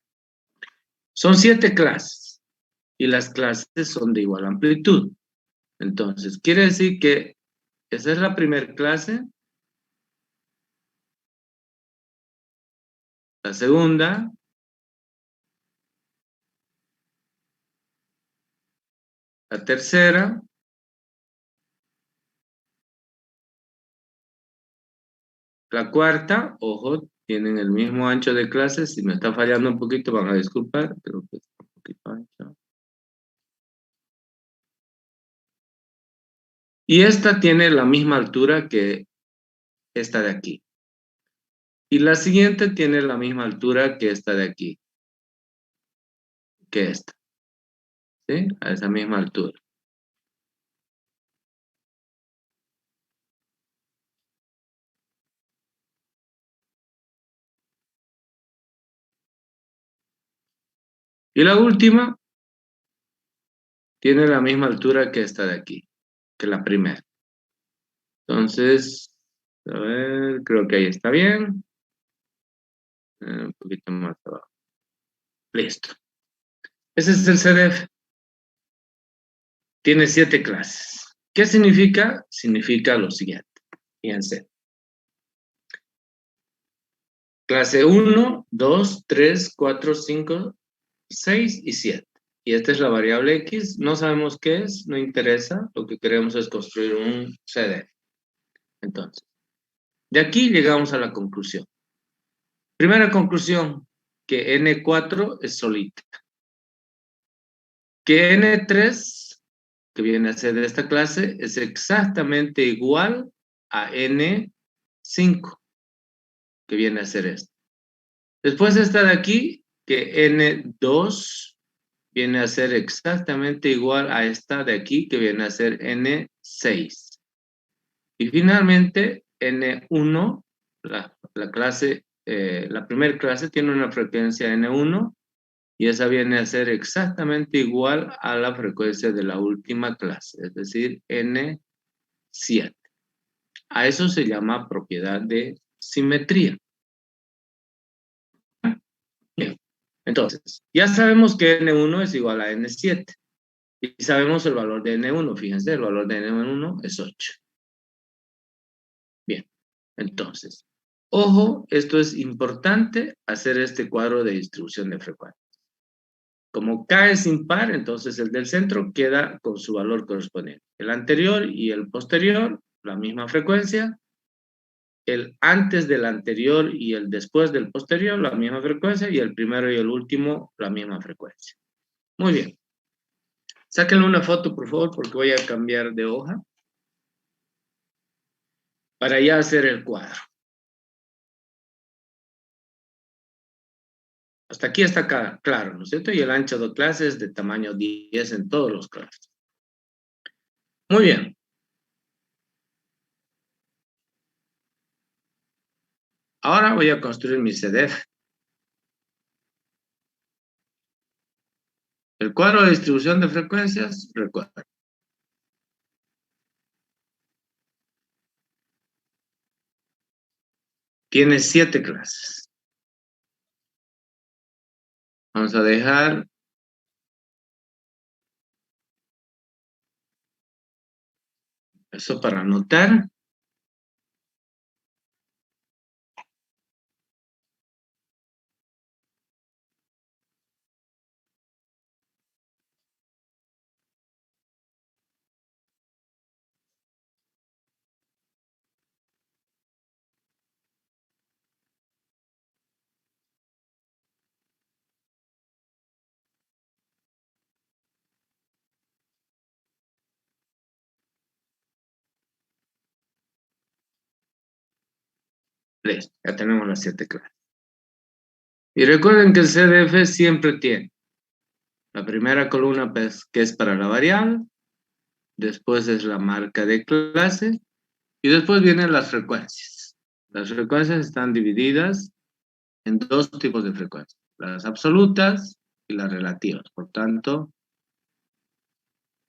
Son 7 clases y las clases son de igual amplitud. Entonces, quiere decir que esa es la primera clase, la segunda, la tercera, la cuarta, ojo, tienen el mismo ancho de clase. Si me está fallando un poquito, van a disculpar, pero pues un poquito ancho. Y esta tiene la misma altura que esta de aquí. Y la siguiente tiene la misma altura que esta de aquí. Que esta. ¿Sí? A esa misma altura. Y la última tiene la misma altura que esta de aquí, que la primera. Entonces, a ver, creo que ahí está bien. Un poquito más abajo. Listo. Ese es el CDF. Tiene 7 clases. ¿Qué significa? Significa lo siguiente. Fíjense. Clase 1, 2, 3, 4, 5, 6 y 7. Y esta es la variable X. No sabemos qué es, no interesa. Lo que queremos es construir un CDF. Entonces, de aquí llegamos a la conclusión. Primera conclusión, que N4 es solita. Que N3, que viene a ser de esta clase, es exactamente igual a N5, que viene a ser esto. Después está de aquí, que N2 viene a ser exactamente igual a esta de aquí, que viene a ser N6. Y finalmente, N1, la primera clase tiene una frecuencia N1, y esa viene a ser exactamente igual a la frecuencia de la última clase, es decir, N7. A eso se llama propiedad de simetría. Bien. Entonces, ya sabemos que N1 es igual a N7. Y sabemos el valor de N1. Fíjense, el valor de N1 es 8. Bien. Entonces, ojo, esto es importante, hacer este cuadro de distribución de frecuencia. Como K es impar, entonces el del centro queda con su valor correspondiente. El anterior y el posterior, la misma frecuencia. El antes del anterior y el después del posterior, la misma frecuencia. Y el primero y el último, la misma frecuencia. Muy bien. Sáquenle una foto, por favor, porque voy a cambiar de hoja. Para ya hacer el cuadro. Hasta aquí está claro, ¿no es cierto? Y el ancho de clase es de tamaño 10 en todos los clases. Muy bien. Ahora voy a construir mi CDF. El cuadro de distribución de frecuencias, recuerda. Tiene 7 clases. Vamos a dejar eso para anotar. Listo, ya tenemos las 7 clases. Y recuerden que el CDF siempre tiene la primera columna que es para la variable, después es la marca de clase, y después vienen las frecuencias. Las frecuencias están divididas en 2 tipos de frecuencias, las absolutas y las relativas. Por tanto,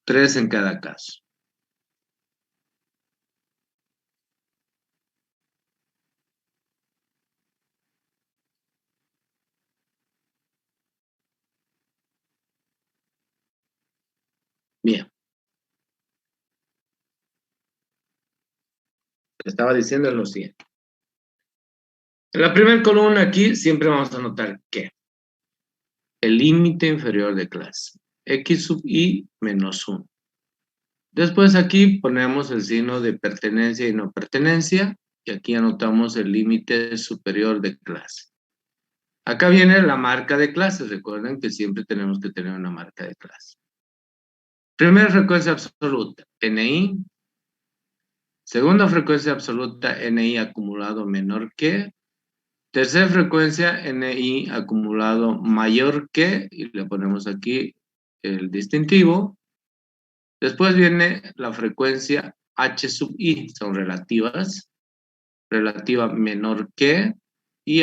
3 en cada caso. Bien. Estaba diciendo lo siguiente. En la primera columna aquí siempre vamos a notar que el límite inferior de clase, x sub i menos 1. Después aquí ponemos el signo de pertenencia y no pertenencia, y aquí anotamos el límite superior de clase. Acá viene la marca de clase. Recuerden que siempre tenemos que tener una marca de clase. Primera frecuencia absoluta, NI. Segunda frecuencia absoluta, NI acumulado menor que. Tercera frecuencia, NI acumulado mayor que, y le ponemos aquí el distintivo. Después viene la frecuencia H sub I, son relativas. Relativa menor que y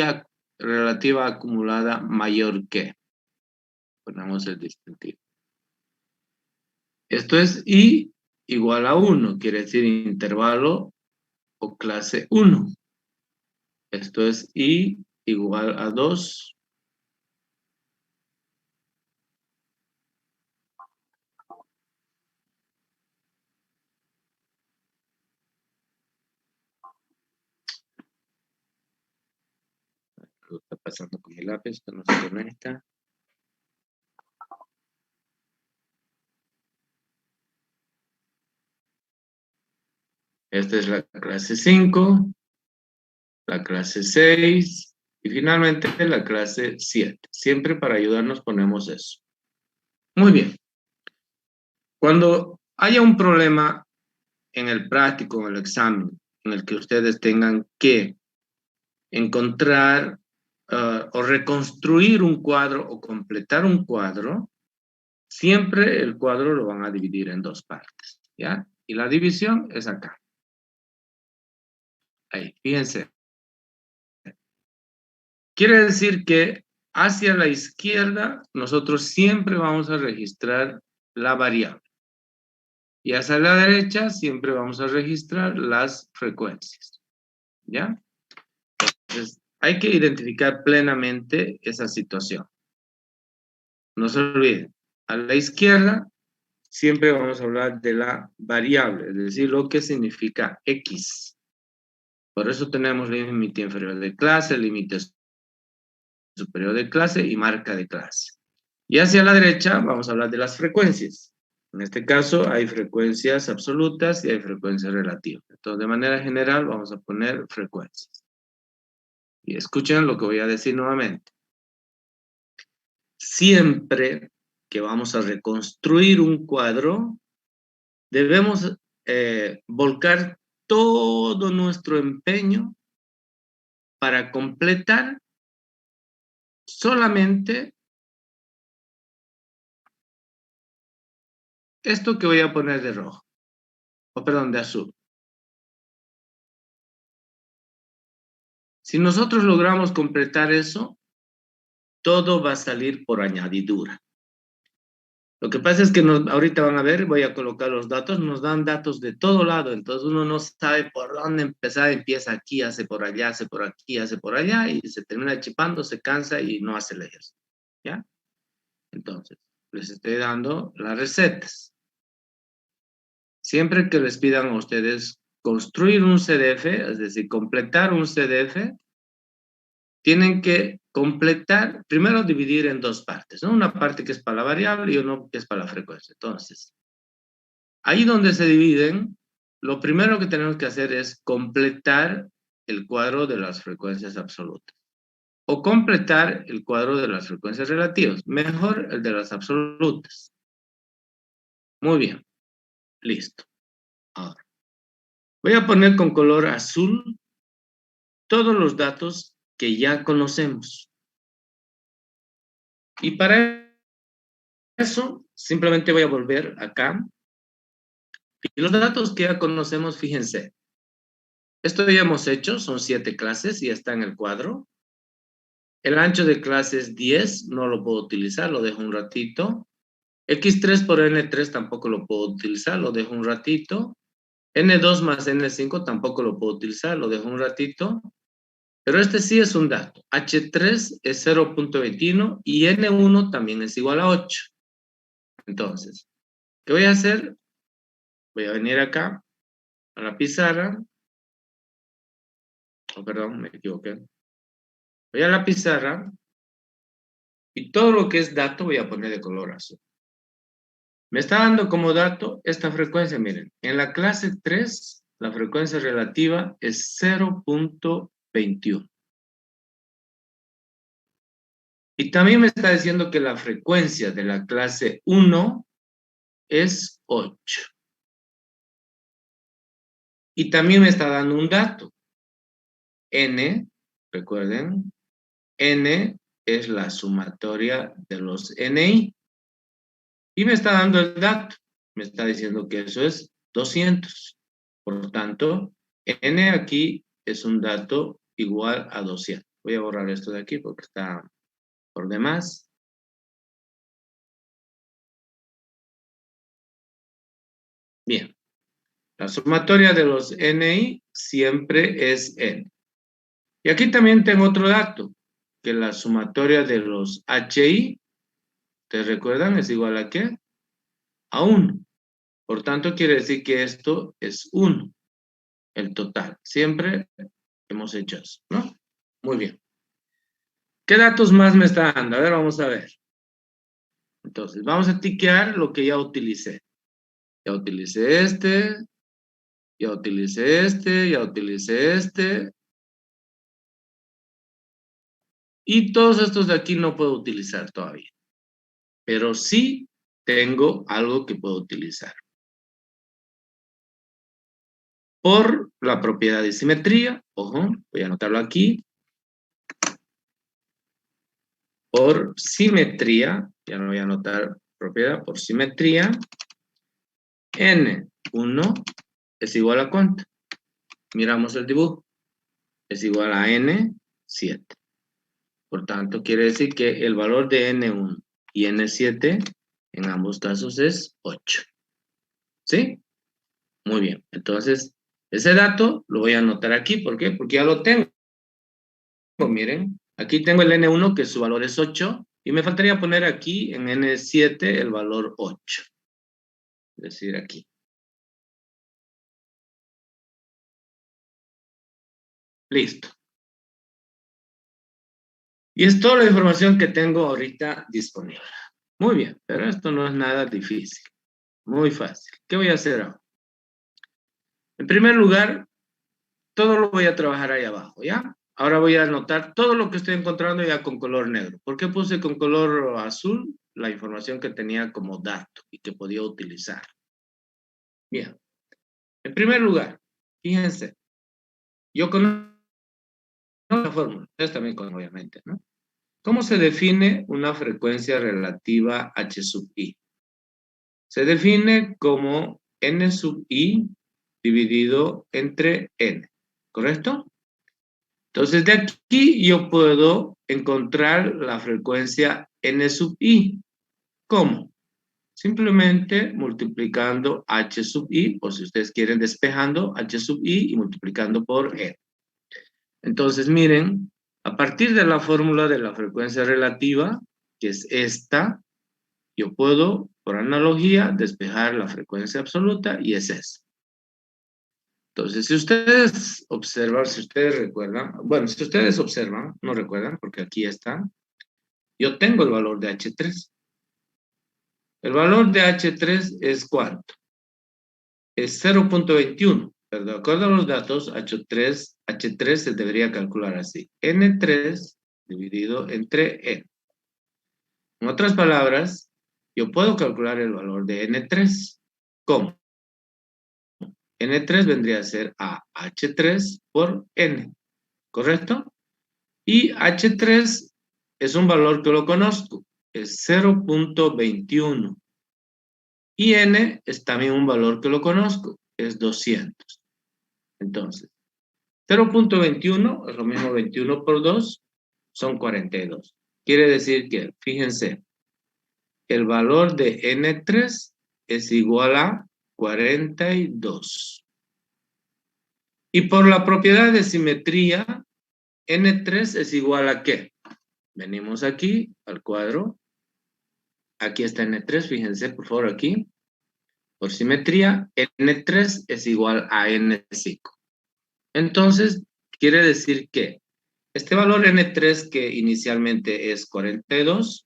relativa acumulada mayor que. Ponemos el distintivo. Esto es I igual a 1, quiere decir intervalo o clase 1. Esto es I igual a 2. pasando con mi lápiz que no se conecta. Esta es la clase 5, la clase 6 y finalmente la clase 7. Siempre para ayudarnos ponemos eso. Muy bien. Cuando haya un problema en el práctico, en el examen, en el que ustedes tengan que encontrar o reconstruir un cuadro o completar un cuadro, siempre el cuadro lo van a dividir en dos partes, ¿ya? Y la división es acá. Ahí, fíjense. Quiere decir que hacia la izquierda nosotros siempre vamos a registrar la variable. Y hacia la derecha siempre vamos a registrar las frecuencias, ¿ya? Entonces, hay que identificar plenamente esa situación. No se olviden, a la izquierda siempre vamos a hablar de la variable, es decir, lo que significa X. Por eso tenemos límite inferior de clase, límite superior de clase y marca de clase. Y hacia la derecha vamos a hablar de las frecuencias. En este caso hay frecuencias absolutas y hay frecuencias relativas. Entonces, de manera general vamos a poner frecuencias. Y escuchen lo que voy a decir nuevamente. Siempre que vamos a reconstruir un cuadro, debemos volcar todo nuestro empeño para completar solamente esto que voy a poner de rojo, o perdón, de azul. Si nosotros logramos completar eso, todo va a salir por añadidura. Lo que pasa es que ahorita van a ver, voy a colocar los datos, nos dan datos de todo lado, entonces uno no sabe por dónde empezar, empieza aquí, hace por allá, hace por aquí, hace por allá, y se termina chipando, se cansa y no hace el ejercicio, ¿ya? Entonces, les estoy dando las recetas. Siempre que les pidan a ustedes construir un CDF, es decir, completar un CDF, tienen que completar, primero dividir en dos partes, ¿no? Una parte que es para la variable y una que es para la frecuencia. Entonces, ahí donde se dividen, lo primero que tenemos que hacer es completar el cuadro de las frecuencias absolutas. O completar el cuadro de las frecuencias relativas. Mejor el de las absolutas. Muy bien. Listo. Ahora, voy a poner con color azul todos los datos que ya conocemos. Y para eso, simplemente voy a volver acá. Y los datos que ya conocemos, fíjense. Esto ya hemos hecho, son 7 clases y está en el cuadro. El ancho de clase es 10, no lo puedo utilizar, lo dejo un ratito. X3 por N3 tampoco lo puedo utilizar, lo dejo un ratito. N2 más N5 tampoco lo puedo utilizar, lo dejo un ratito. Pero este sí es un dato. H3 es 0.21 y N1 también es igual a 8. Entonces, ¿qué voy a hacer? Voy a venir acá a la pizarra. Oh, perdón, me equivoqué. Voy a la pizarra y todo lo que es dato voy a poner de color azul. Me está dando como dato esta frecuencia, miren. En la clase 3, la frecuencia relativa es 0.21. Y también me está diciendo que la frecuencia de la clase 1 es 8. Y también me está dando un dato. N, recuerden, N es la sumatoria de los NI. Y me está dando el dato. Me está diciendo que eso es 200. Por tanto, N aquí es un dato igual a 200. Voy a borrar esto de aquí porque está por demás. Bien. La sumatoria de los NI siempre es N. Y aquí también tengo otro dato, que la sumatoria de los HI, ¿ustedes recuerdan? ¿Es igual a qué? A 1. Por tanto, quiere decir que esto es 1, el total. Siempre hemos hecho eso, ¿no? Muy bien. ¿Qué datos más me está dando? A ver, vamos a ver. Entonces, vamos a tiquear lo que ya utilicé. Ya utilicé este, ya utilicé este, ya utilicé este. Y todos estos de aquí no puedo utilizar todavía. Pero sí tengo algo que puedo utilizar. Por la propiedad de simetría, ojo, voy a anotarlo aquí. Por simetría, ya no voy a anotar propiedad, por simetría, N1 es igual a ¿cuánto? Miramos el dibujo. Es igual a N7. Por tanto, quiere decir que el valor de N1 y N7 en ambos casos es 8. ¿Sí? Muy bien. Entonces, ese dato lo voy a anotar aquí. ¿Por qué? Porque ya lo tengo. Miren, aquí tengo el N1 que su valor es 8 y me faltaría poner aquí en N7 el valor 8. Es decir, aquí. Listo. Y es toda la información que tengo ahorita disponible. Muy bien, pero esto no es nada difícil. Muy fácil. ¿Qué voy a hacer ahora? En primer lugar, todo lo voy a trabajar ahí abajo, ¿ya? Ahora voy a anotar todo lo que estoy encontrando ya con color negro. ¿Por qué puse con color azul? La información que tenía como dato y que podía utilizar. Bien. En primer lugar, fíjense, yo conozco la fórmula, ustedes también conocen, obviamente, ¿no? ¿Cómo se define una frecuencia relativa H sub i? Se define como n sub i dividido entre n, ¿correcto? Entonces, de aquí yo puedo encontrar la frecuencia n sub i. ¿Cómo? Simplemente multiplicando h sub i, o si ustedes quieren despejando h sub i y multiplicando por n. Entonces, miren, a partir de la fórmula de la frecuencia relativa, que es esta, yo puedo, por analogía, despejar la frecuencia absoluta y es esa. Entonces, si ustedes observan, si ustedes recuerdan, bueno, si ustedes observan, no recuerdan, porque aquí está, yo tengo el valor de H3. El valor de H3 es ¿cuánto? Es 0.21. Pero de acuerdo a los datos, H3 se debería calcular así. N3 dividido entre N. En otras palabras, yo puedo calcular el valor de N3. ¿Cómo? N3 vendría a ser a H3 por N, ¿correcto? Y H3 es un valor que lo conozco, es 0.21. Y N es también un valor que lo conozco, es 200. Entonces, 0.21 es lo mismo 21 por 2, son 42. Quiere decir que, fíjense, el valor de N3 es igual a 42. Y por la propiedad de simetría, N3 es igual a ¿qué? Venimos aquí al cuadro. Aquí está N3, fíjense por favor aquí. Por simetría, N3 es igual a N5. Entonces, quiere decir que este valor N3 que inicialmente es 42,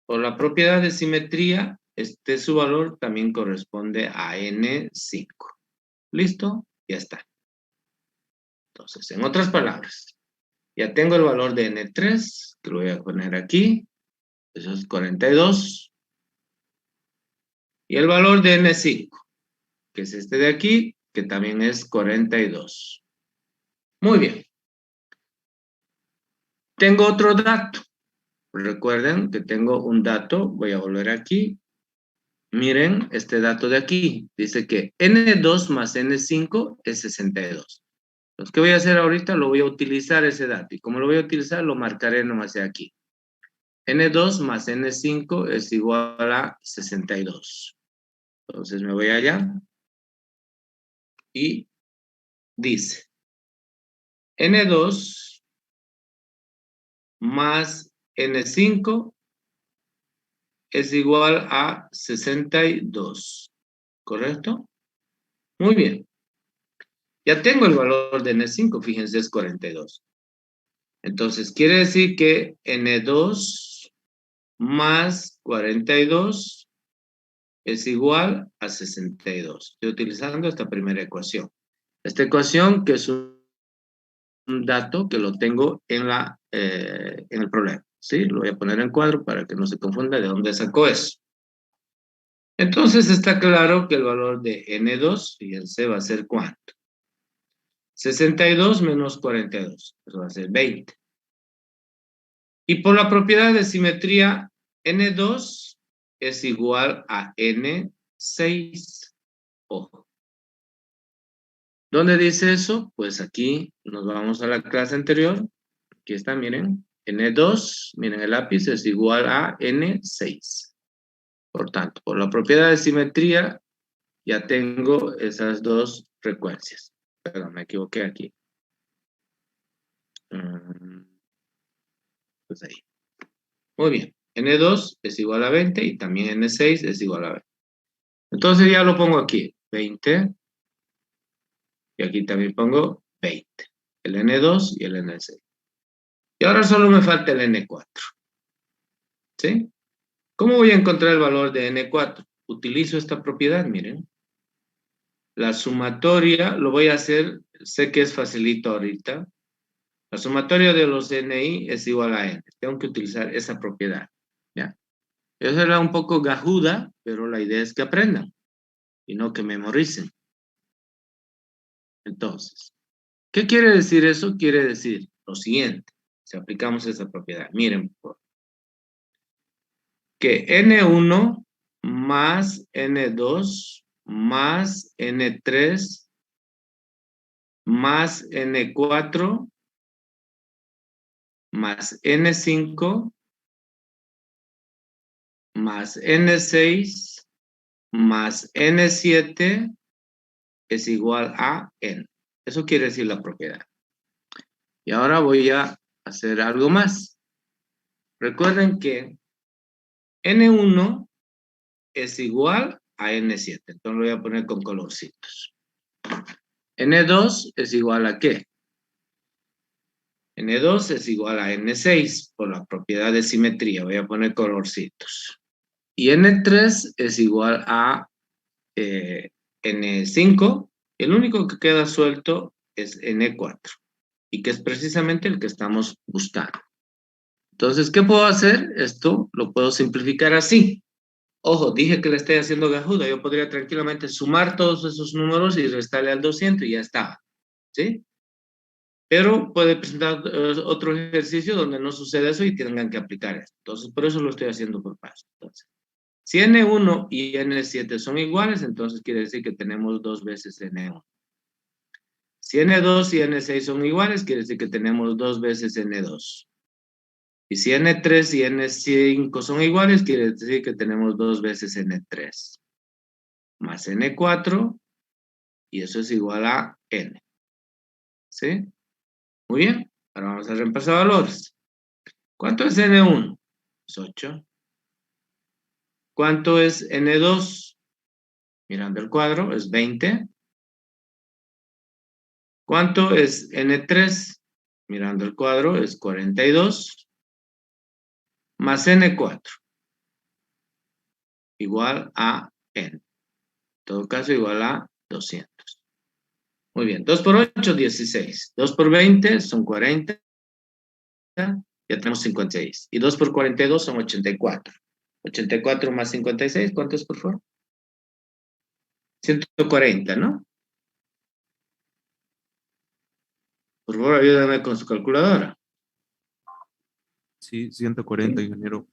por la propiedad de simetría, su valor también corresponde a N5. ¿Listo? Ya está. Entonces, en otras palabras, ya tengo el valor de N3, que lo voy a poner aquí. Eso es 42. Y el valor de N5, que es este de aquí, que también es 42. Muy bien. Tengo otro dato. Recuerden que tengo un dato. Voy a volver aquí. Miren este dato de aquí. Dice que N2 más N5 es 62. Lo que voy a hacer ahorita, lo voy a utilizar ese dato. Y como lo voy a utilizar, lo marcaré nomás aquí. N2 más N5 es igual a 62. Entonces me voy allá. Y dice, N2 más N5 es igual a 62. ¿Correcto? Muy bien. Ya tengo el valor de N5, fíjense, es 42. Entonces, quiere decir que N2 más 42 es igual a 62. Estoy utilizando esta primera ecuación. Esta ecuación que es un dato que lo tengo en el problema. ¿Sí? Lo voy a poner en cuadro para que no se confunda de dónde sacó eso. Entonces está claro que el valor de N2, fíjense, va a ser ¿cuánto? 62 menos 42. Eso va a ser 20. Y por la propiedad de simetría, N2 es igual a N6. Ojo. ¿Dónde dice eso? Pues aquí nos vamos a la clase anterior. Aquí está, miren. N2, miren el lápiz, es igual a N6. Por tanto, por la propiedad de simetría, ya tengo esas dos frecuencias. Perdón, me equivoqué aquí. Pues ahí. Muy bien. N2 es igual a 20 y también N6 es igual a 20. Entonces ya lo pongo aquí. 20. Y aquí también pongo 20. El N2 y el N6. Y ahora solo me falta el N4. ¿Sí? ¿Cómo voy a encontrar el valor de N4? Utilizo esta propiedad, miren. La sumatoria, lo voy a hacer, sé que es facilito ahorita. La sumatoria de los NI es igual a N. Tengo que utilizar esa propiedad. ¿Ya? Esa era un poco gajuda, pero la idea es que aprendan y no que memoricen. Entonces, ¿qué quiere decir eso? Quiere decir lo siguiente, si aplicamos esa propiedad. Miren, por favor. Que N1 más N2 más N3 más N4 más N5 más N6 más N7 es igual a N. Eso quiere decir la propiedad. Y ahora voy a hacer algo más. Recuerden que N1 es igual a N7. Entonces lo voy a poner con colorcitos. N2 es igual a ¿qué? N2 es igual a N6 por la propiedad de simetría. Voy a poner colorcitos. Y N3 es igual a N5. El único que queda suelto es N4. Y que es precisamente el que estamos buscando. Entonces, ¿qué puedo hacer? Esto lo puedo simplificar así. Ojo, dije que le estoy haciendo gajuda. Yo podría tranquilamente sumar todos esos números y restarle al 200 y ya estaba. ¿Sí? Pero puede presentar otro ejercicio donde no sucede eso y tengan que aplicar esto. Entonces, por eso lo estoy haciendo por paso. Entonces, si N1 y N7 son iguales, entonces quiere decir que tenemos dos veces N1. Si N2 y N6 son iguales, quiere decir que tenemos dos veces N2. Y si N3 y N5 son iguales, quiere decir que tenemos dos veces N3. Más N4, y eso es igual a N. ¿Sí? Muy bien. Ahora vamos a reemplazar valores. ¿Cuánto es N1? Es 8. ¿Cuánto es N2? Mirando el cuadro, es 20. ¿Cuánto es N3? Mirando el cuadro, es 42. Más N4. Igual a N. En todo caso, igual a 200. Muy bien. 2 por 8, 16. 2 por 20 son 40. Ya tenemos 56. Y 2 por 42 son 84. 84 más 56, ¿cuánto es, por favor? 140, ¿no? Por favor, ayúdame con su calculadora. Sí, 140, ingeniero.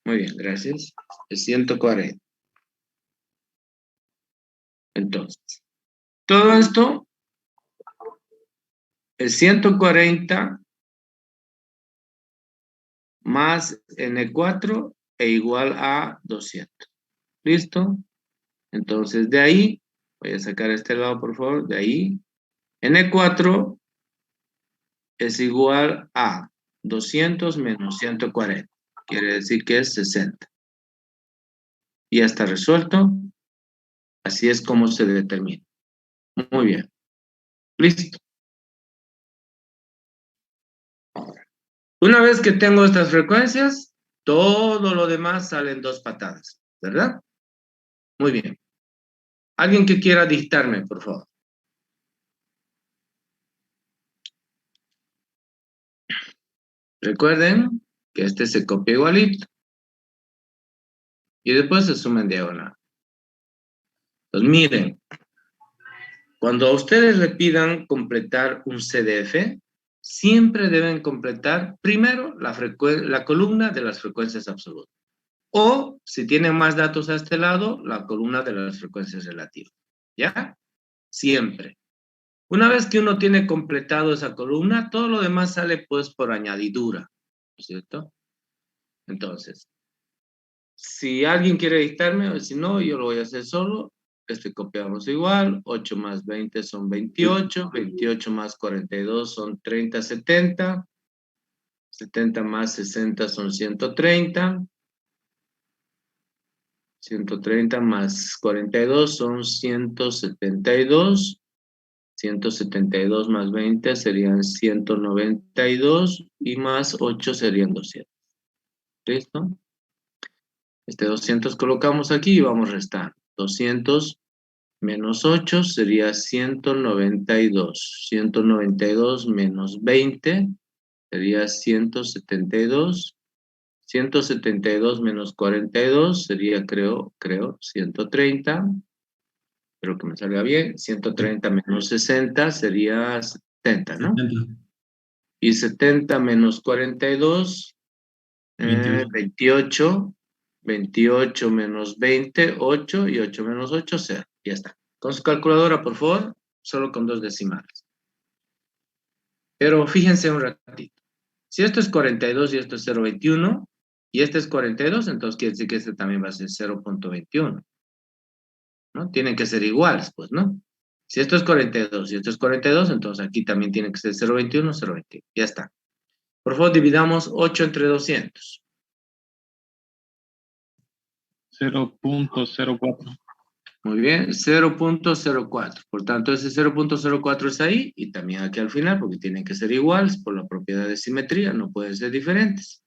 Muy bien, gracias. Es 140. Entonces, todo esto es 140 más N4 e igual a 200. ¿Listo? Entonces, de ahí, voy a sacar este lado, por favor, de ahí, N4 es igual a 200 menos 140. Quiere decir que es 60. Y ya está resuelto. Así es como se determina. Muy bien. Listo. Una vez que tengo estas frecuencias, todo lo demás sale en 2 patadas, ¿verdad? Muy bien. Alguien que quiera dictarme, por favor. Recuerden que este se copia igualito. Y después se suma en diagonal. Pues miren, cuando a ustedes le pidan completar un CDF, siempre deben completar primero la columna de las frecuencias absolutas. O, si tienen más datos a este lado, la columna de las frecuencias relativas. ¿Ya? Siempre. Una vez que uno tiene completado esa columna, todo lo demás sale pues por añadidura. ¿No es cierto? Entonces, si alguien quiere dictarme, o si no, yo lo voy a hacer solo. Copiamos igual. 8 más 20 son 28. 28 más 42 son 30, 70. 70 más 60 son 130. 130 más 42 son 172. 172 más 20 serían 192 y más 8 serían 200. ¿Listo? 200 colocamos aquí y vamos restando. 200 menos 8 sería 192. 192 menos 20 sería 172. 172 menos 42 sería, creo, 130. Espero que me salga bien. 130 menos 60 sería 70, ¿no? 70. Y 70 menos 42, 28. 28 menos 20, 8. Y 8 menos 8, 0. Ya está. Con su calculadora, por favor, solo con 2 decimales. Pero fíjense un ratito. Si esto es 42 y esto es 0.21, y este es 42, entonces quiere decir que este también va a ser 0.21. ¿No? Tienen que ser iguales, pues, ¿no? Si esto es 42 y esto es 42, entonces aquí también tiene que ser 0.21, 0.21. Ya está. Por favor, dividamos 8 entre 200. 0.04. Muy bien, 0.04. Por tanto, ese 0.04 es ahí y también aquí al final, porque tienen que ser iguales por la propiedad de simetría, no pueden ser diferentes.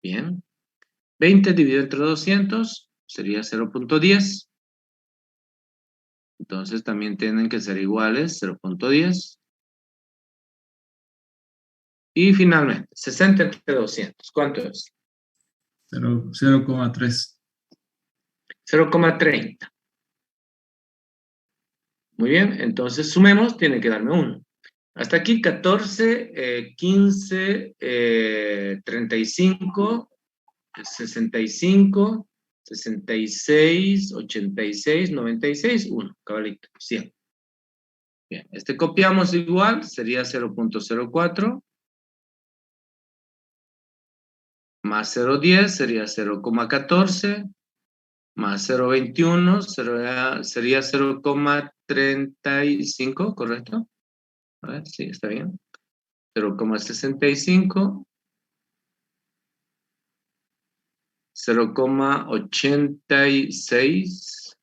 Bien. 20 dividido entre 200 sería 0.10. Entonces también tienen que ser iguales, 0.10. Y finalmente, 60 entre 200. ¿Cuánto es? 0,3. 0,30. Muy bien, entonces sumemos, tiene que darme 1. Hasta aquí 14, 15, 35, 65, 66, 86, 96, 1, cabalito, 100. Bien, copiamos igual, sería 0.04, más 0.10 sería 0,14, más 0.21 sería 0,35, ¿correcto? A ver, sí, está bien. 0,65, 0,86,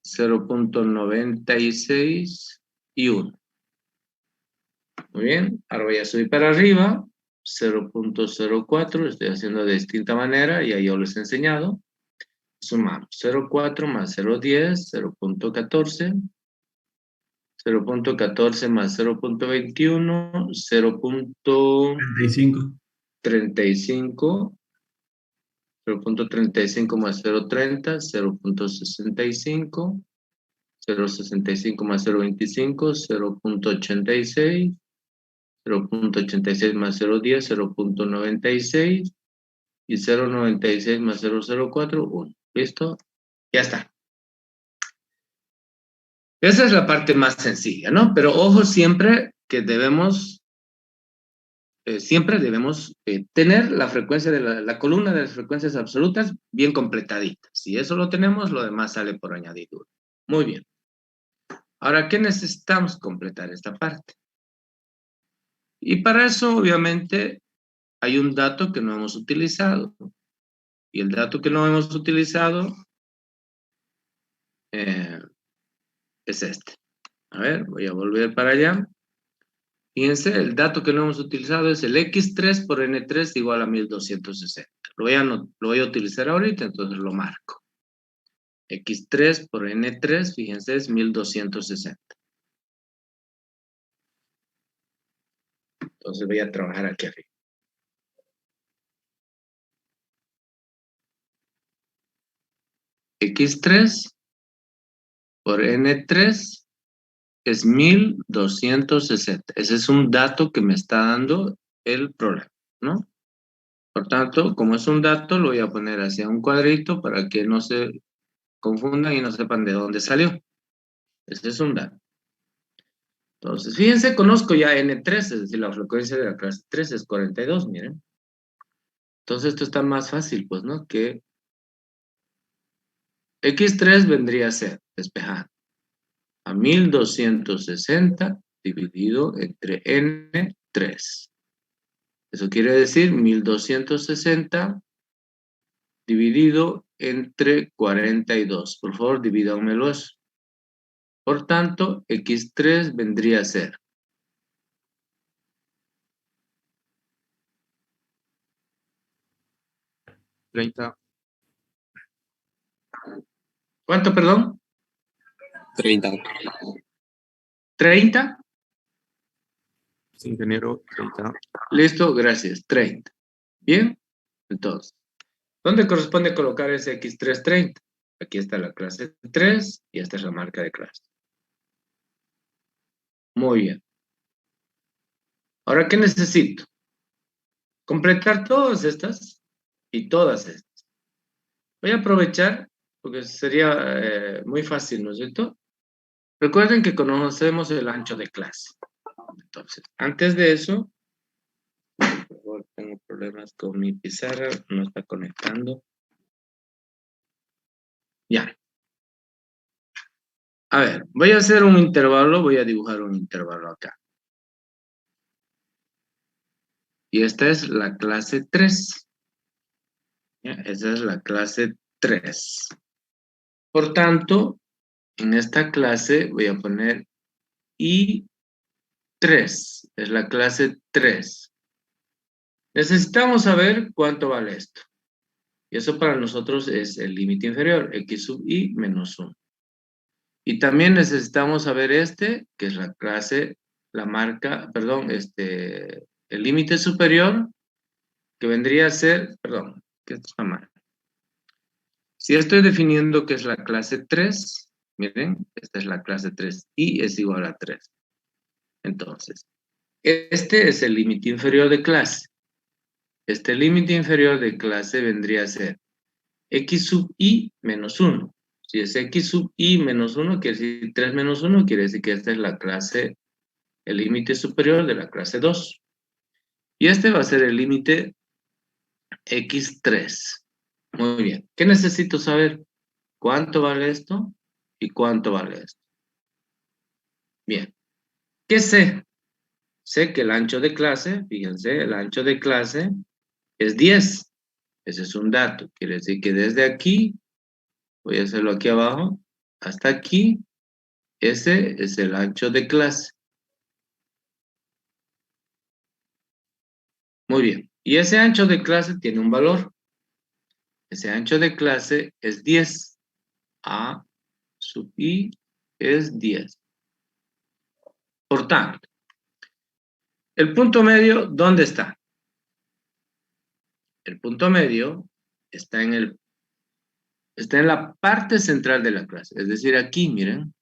0.96 y 1. Muy bien, ahora voy a subir para arriba, 0.04, lo estoy haciendo de distinta manera, ya yo les he enseñado. Sumamos 0.4 más 0.10, 0.14, 0.14 más 0.21, 35. 0.35, 0.35 más 0.30, 0.65, 0.65 más 0.25, 0.86, 0.86 más 0.10, 0.96 y 0.96 más 0.04, 1. ¿Listo? Ya está. Esa es la parte más sencilla, ¿no? Pero ojo siempre que debemos tener la frecuencia de la columna de las frecuencias absolutas bien completadita. Si eso lo tenemos, lo demás sale por añadidura. Muy bien. Ahora, ¿qué necesitamos? Completar esta parte. Y para eso, obviamente, hay un dato que no hemos utilizado. Y el dato que no hemos utilizado es este. A ver, voy a volver para allá. Fíjense, el dato que no hemos utilizado es el X3 por N3 igual a 1260. Lo voy a utilizar ahorita, entonces lo marco. X3 por N3, fíjense, es 1260. Entonces voy a trabajar aquí arriba. X3 por N3 es 1260. Ese es un dato que me está dando el problema, ¿no? Por tanto, como es un dato, lo voy a poner hacia un cuadrito para que no se confundan y no sepan de dónde salió. Ese es un dato. Entonces, fíjense, conozco ya N3, es decir, la frecuencia de la clase 3 es 42, miren. Entonces, esto está más fácil, pues, ¿no? Que X3 vendría a ser, despejado, a 1260 dividido entre N3. Eso quiere decir 1260 dividido entre 42. Por favor, divídanmelo eso. Por tanto, X3 vendría a ser 30. ¿Cuánto, perdón? 30. 30. Sí, ingeniero, 30. Listo, gracias. 30. Bien, entonces, ¿dónde corresponde colocar ese X330? Aquí está la clase 3 y esta es la marca de clase. Muy bien. Ahora, ¿qué necesito? Completar todas estas y todas estas. Voy a aprovechar, porque sería muy fácil, ¿no es cierto? Recuerden que conocemos el ancho de clase. Entonces, antes de eso, por favor, tengo problemas con mi pizarra, no está conectando. Ya. A ver, voy a hacer un intervalo, voy a dibujar un intervalo acá. Y esta es la clase 3. ¿Ya? Esa es la clase 3. Por tanto, en esta clase voy a poner I3. Es la clase 3. Necesitamos saber cuánto vale esto. Y eso para nosotros es el límite inferior, x sub i menos 1. Y también necesitamos saber que es la clase, la marca, perdón, el límite superior, que vendría a ser, perdón, que esto está mal. Si estoy definiendo que es la clase 3, miren, esta es la clase 3, y es igual a 3. Entonces, este es el límite inferior de clase. Este límite inferior de clase vendría a ser x sub i menos 1. Si es x sub i menos 1, quiere decir 3 menos 1, quiere decir que esta es la clase, el límite superior de la clase 2. Y este va a ser el límite x3. Muy bien. ¿Qué necesito saber? ¿Cuánto vale esto? ¿Y cuánto vale esto? Bien. ¿Qué sé? Sé que el ancho de clase, fíjense, el ancho de clase es 10. Ese es un dato. Quiere decir que desde aquí, voy a hacerlo aquí abajo, hasta aquí, ese es el ancho de clase. Muy bien. Y ese ancho de clase tiene un valor. Ese ancho de clase es 10. A sub i es 10. Por tanto, el punto medio, ¿dónde está? El punto medio está en la parte central de la clase. Es decir, aquí, miren.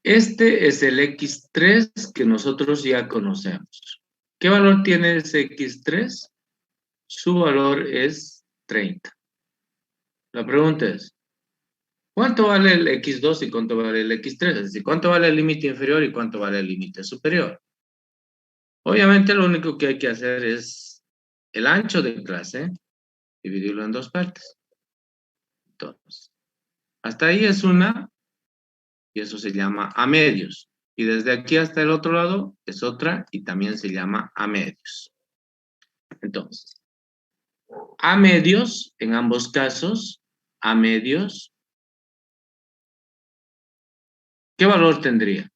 Este es el X3 que nosotros ya conocemos. ¿Qué valor tiene ese X3? Su valor es 30. La pregunta es, ¿cuánto vale el X2 y cuánto vale el X3? Es decir, ¿cuánto vale el límite inferior y cuánto vale el límite superior? Obviamente lo único que hay que hacer es el ancho de clase, dividirlo en dos partes. Entonces, hasta ahí es una, y eso se llama a medios. Y desde aquí hasta el otro lado es otra, y también se llama a medios. Entonces, a medios, en ambos casos, a medios, ¿qué valor tendría?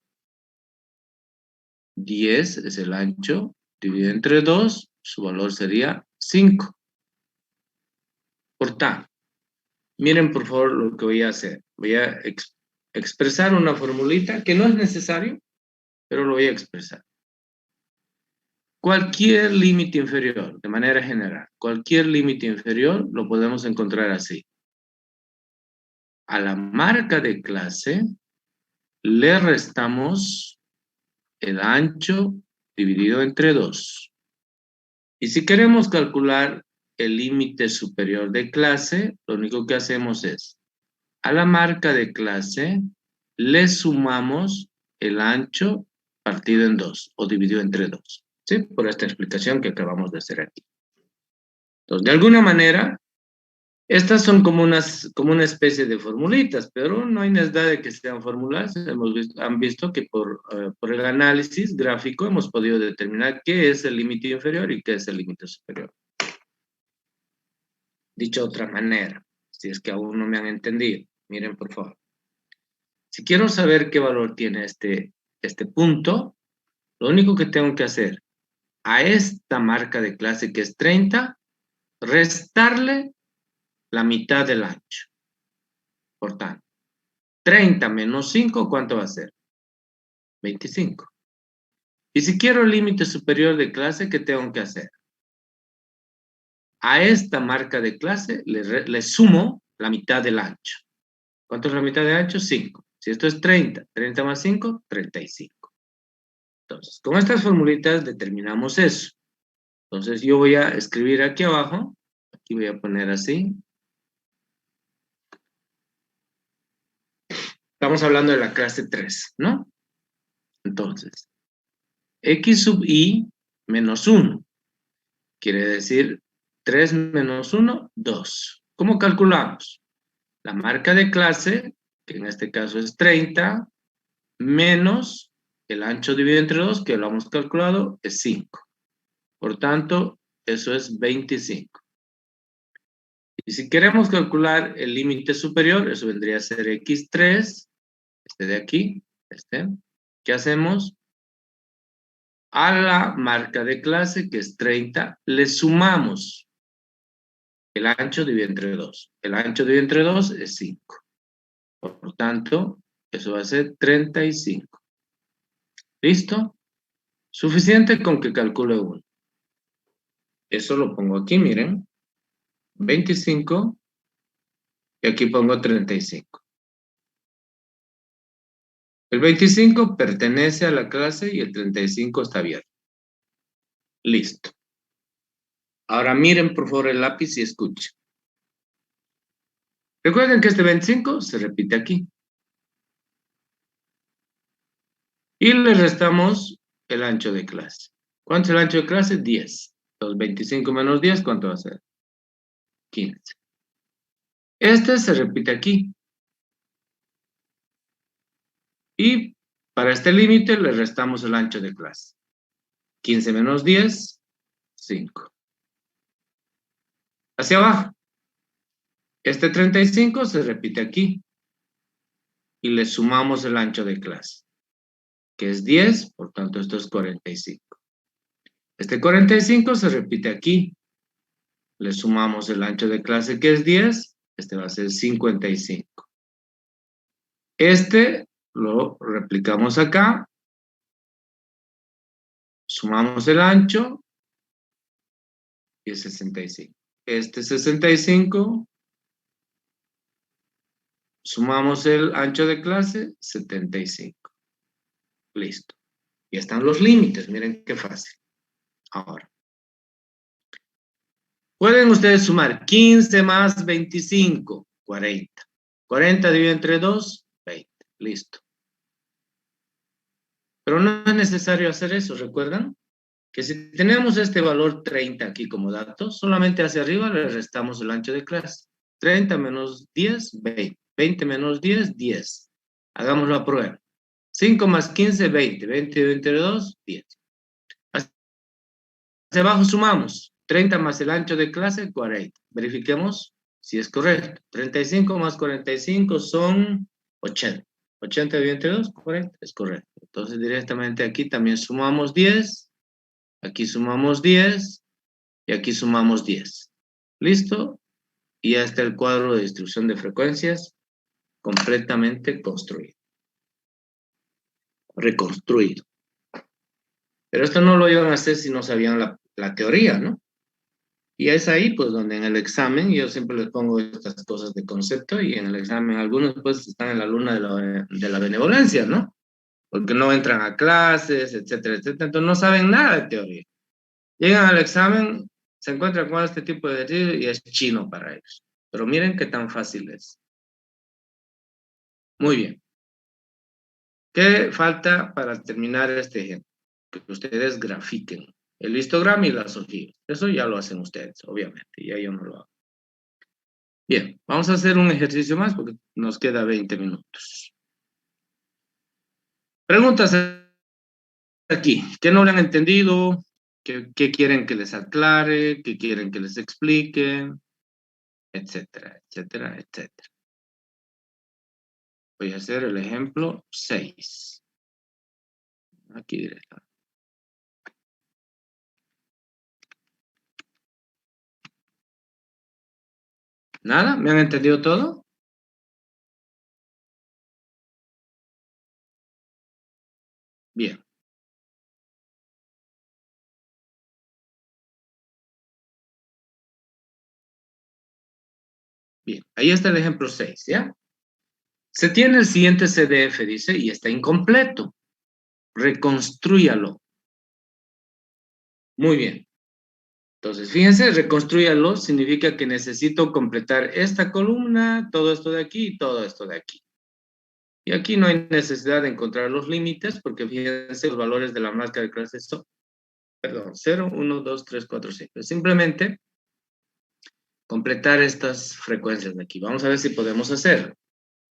10 es el ancho, dividido entre 2, su valor sería 5. Por tanto, miren por favor lo que voy a hacer. Voy a expresar una formulita que no es necesario, pero lo voy a expresar. Cualquier límite inferior, de manera general, cualquier límite inferior lo podemos encontrar así. A la marca de clase le restamos el ancho dividido entre 2. Y si queremos calcular el límite superior de clase, lo único que hacemos es, a la marca de clase le sumamos el ancho partido en 2 o dividido entre 2. ¿Sí? Por esta explicación que acabamos de hacer aquí. Entonces, de alguna manera, estas son como una especie de formulitas, pero no hay necesidad de que sean fórmulas. Han visto que por el análisis gráfico hemos podido determinar qué es el límite inferior y qué es el límite superior. Dicho de otra manera, si es que aún no me han entendido, miren por favor. Si quiero saber qué valor tiene este punto, lo único que tengo que hacer a esta marca de clase que es 30, restarle la mitad del ancho. Por tanto, 30 menos 5, ¿cuánto va a ser? 25. Y si quiero el límite superior de clase, ¿qué tengo que hacer? A esta marca de clase le sumo la mitad del ancho. ¿Cuánto es la mitad del ancho? 5. Si esto es 30, 30 más 5, 35. Entonces, con estas formulitas determinamos eso. Entonces, yo voy a escribir aquí abajo, aquí voy a poner así. Estamos hablando de la clase 3, ¿no? Entonces, x sub i menos 1. Quiere decir 3 menos 1, 2. ¿Cómo calculamos? La marca de clase, que en este caso es 30, menos el ancho dividido entre 2, que lo hemos calculado, es 5. Por tanto, eso es 25. Y si queremos calcular el límite superior, eso vendría a ser x3, este de aquí, ¿qué hacemos? A la marca de clase, que es 30, le sumamos el ancho dividido entre 2. El ancho dividido entre 2 es 5. Por tanto, eso va a ser 35. ¿Listo? Suficiente con que calcule 1. Eso lo pongo aquí, miren. 25. Y aquí pongo 35. El 25 pertenece a la clase y el 35 está abierto. Listo. Ahora miren por favor el lápiz y escuchen. Recuerden que este 25 se repite aquí. Y le restamos el ancho de clase. ¿Cuánto es el ancho de clase? 10. Entonces 25 menos 10, ¿cuánto va a ser? 15. Este se repite aquí. Y para este límite le restamos el ancho de clase. 15 menos 10, 5. Hacia abajo. Este 35 se repite aquí. Y le sumamos el ancho de clase, que es 10, por tanto esto es 45. Este 45 se repite aquí. Le sumamos el ancho de clase, que es 10, este va a ser 55. Este lo replicamos acá. Sumamos el ancho y es 65. Este 65, sumamos el ancho de clase, 75. Listo. Y están los límites, miren qué fácil. Ahora, pueden ustedes sumar 15 más 25, 40. 40 dividido entre 2, 20. Listo. Pero no es necesario hacer eso, ¿recuerdan? Que si tenemos este valor 30 aquí como dato, solamente hacia arriba le restamos el ancho de clase. 30 menos 10, 20. 20 menos 10, 10. Hagamos la prueba. 5 más 15, 20. 20 entre 2, 10. Hacia abajo sumamos. 30 más el ancho de clase, 40. Verifiquemos si es correcto. 35 más 45 son 80. 80 dividido entre 2, ¿correcto? Es correcto. Entonces, directamente aquí también sumamos 10. Aquí sumamos 10. Y aquí sumamos 10. ¿Listo? Y ya está el cuadro de distribución de frecuencias completamente construido. Reconstruido. Pero esto no lo iban a hacer si no sabían la teoría, ¿no? Y es ahí, pues, donde en el examen, yo siempre les pongo estas cosas de concepto, y en el examen algunos, pues, están en la luna de la benevolencia, ¿no? Porque no entran a clases, etcétera, etcétera, entonces no saben nada de teoría. Llegan al examen, se encuentran con este tipo de ejercicio y es chino para ellos. Pero miren qué tan fácil es. Muy bien. ¿Qué falta para terminar este ejemplo? Que ustedes grafiquen el histograma y las ojivas. Eso ya lo hacen ustedes, obviamente, ya yo no lo hago. Bien, vamos a hacer un ejercicio más porque nos queda 20 minutos. Preguntas aquí. ¿Qué no le han entendido? ¿Qué quieren que les aclare? ¿Qué quieren que les explique? Etcétera, etcétera, etcétera. Voy a hacer el ejemplo 6. Aquí directo. ¿Nada? ¿Me han entendido todo? Bien. Bien, ahí está el ejemplo 6, ¿ya? Se tiene el siguiente CDF, dice, y está incompleto. Reconstrúyalo. Muy bien. Entonces, fíjense, reconstrúyalo significa que necesito completar esta columna, todo esto de aquí y todo esto de aquí. Y aquí no hay necesidad de encontrar los límites, porque fíjense, los valores de la marca de clase son, perdón, 0, 1, 2, 3, 4, 5. Simplemente completar estas frecuencias de aquí. Vamos a ver si podemos hacerlo.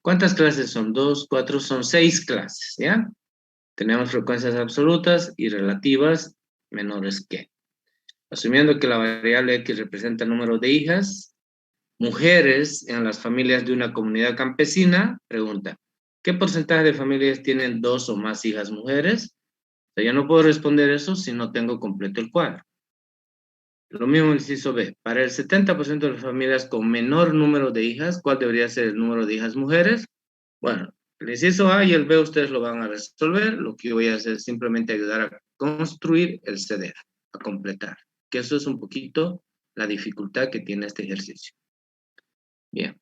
¿Cuántas clases son? 2, 4, son 6 clases, ¿ya? Tenemos frecuencias absolutas y relativas menores que. Asumiendo que la variable X representa el número de hijas, mujeres en las familias de una comunidad campesina, pregunta, ¿qué porcentaje de familias tienen 2 o más hijas mujeres? O sea, yo no puedo responder eso si no tengo completo el cuadro. Lo mismo el inciso B. Para el 70% de las familias con menor número de hijas, ¿cuál debería ser el número de hijas mujeres? Bueno, el inciso A y el B ustedes lo van a resolver. Lo que yo voy a hacer es simplemente ayudar a construir el CDF, a completar. Que eso es un poquito la dificultad que tiene este ejercicio. Bien.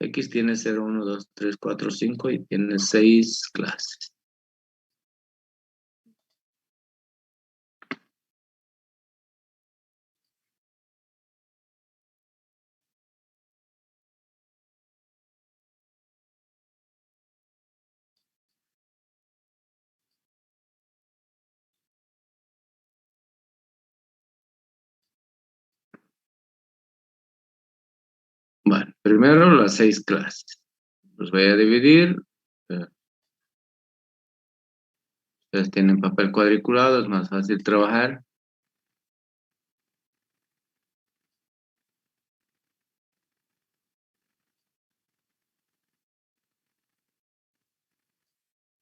X tiene 0, 1, 2, 3, 4, 5 y tiene 6 clases. Bueno, primero las 6 clases. Los voy a dividir. Ustedes tienen papel cuadriculado, es más fácil trabajar.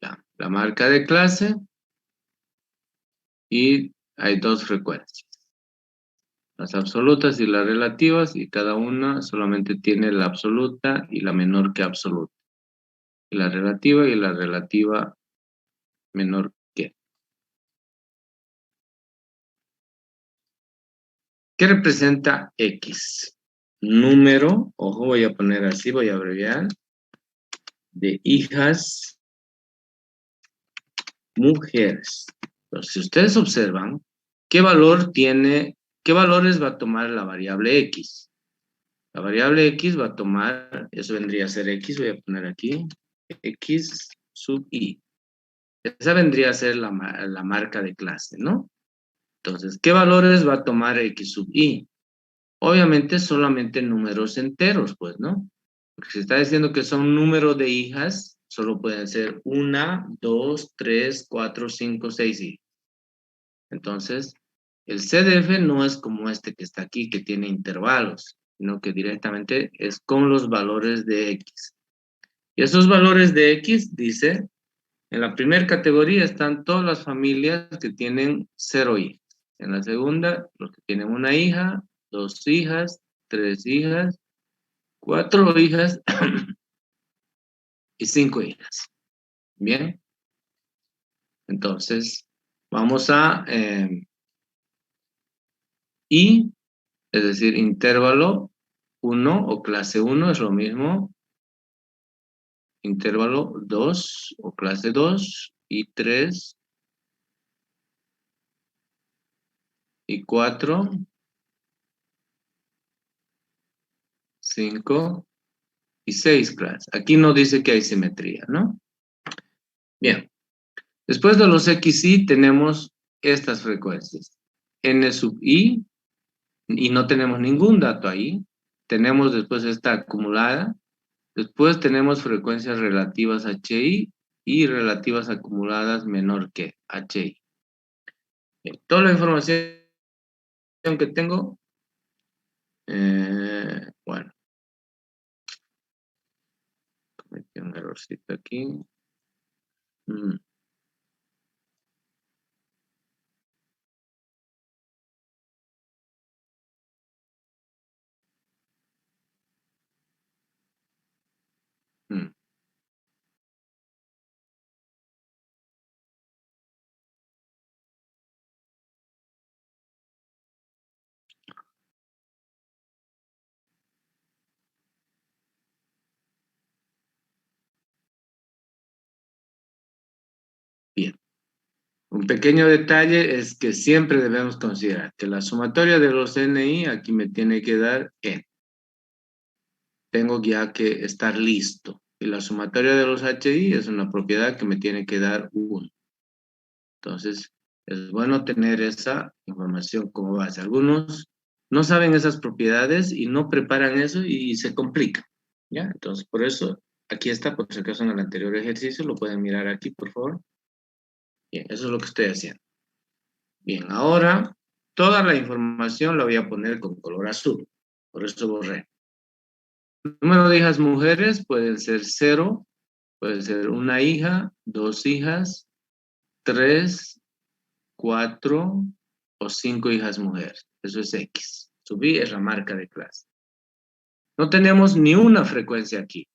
Ya, la marca de clase. Y hay 2 frecuencias. Las absolutas y las relativas, y cada una solamente tiene la absoluta y la menor que absoluta. Y la relativa menor que. ¿Qué representa X? Número, ojo, voy a poner así, voy a abreviar, de hijas mujeres. Entonces, si ustedes observan, ¿qué valores va a tomar la variable X? La variable X va a tomar, eso vendría a ser X, voy a poner aquí, X sub I. Esa vendría a ser la marca de clase, ¿no? Entonces, ¿qué valores va a tomar X sub I? Obviamente solamente números enteros, pues, ¿no? Porque si está diciendo que son número de hijas, solo pueden ser 1, 2, 3, 4, 5, 6 hijas. Entonces, el CDF no es como este que está aquí, que tiene intervalos, sino que directamente es con los valores de X. Y esos valores de X, dice, en la primera categoría están todas las familias que tienen 0 hijos. En la segunda, los que tienen una hija, 2 hijas, 3 hijas, 4 hijas y 5 hijas. Bien. Entonces, vamos a I, es decir, intervalo 1 o clase 1 es lo mismo. Intervalo 2 o clase 2 y 3 y 4, 5 y 6 clases. Aquí no dice que hay simetría, ¿no? Bien. Después de los XY tenemos estas frecuencias. N sub I, y no tenemos ningún dato ahí. Tenemos después esta acumulada. Después tenemos frecuencias relativas HI y relativas acumuladas menor que HI. Bien, toda la información que tengo, bueno, cometí un errorcito aquí. Bien. Un pequeño detalle es que siempre debemos considerar que la sumatoria de los NI aquí me tiene que dar N. Tengo ya que estar listo. Y la sumatoria de los HI es una propiedad que me tiene que dar 1. Entonces, es bueno tener esa información como base. Algunos no saben esas propiedades y no preparan eso y se complica. ¿Ya? Entonces, por eso, aquí está, por si acaso en el anterior ejercicio, lo pueden mirar aquí, por favor. Bien, eso es lo que estoy haciendo. Bien, ahora toda la información la voy a poner con color azul. Por eso borré. El número de hijas mujeres pueden ser 0, puede ser una hija, 2 hijas, 3, 4 o 5 hijas mujeres. Eso es X. Subí es la marca de clase. No tenemos ni una frecuencia aquí.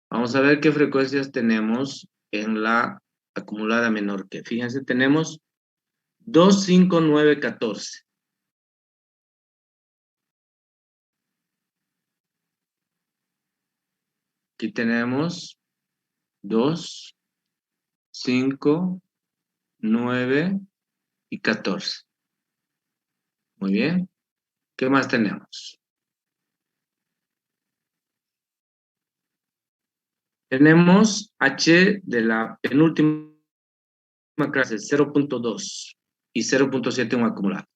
Vamos a ver qué frecuencias tenemos en la acumulada menor que. Fíjense, tenemos 2, 5, 9, 14. Aquí tenemos 2, 5, 9 y 14. Muy bien. ¿Qué más tenemos? Tenemos H de la penúltima clase, 0.2 y 0.7 un acumulado.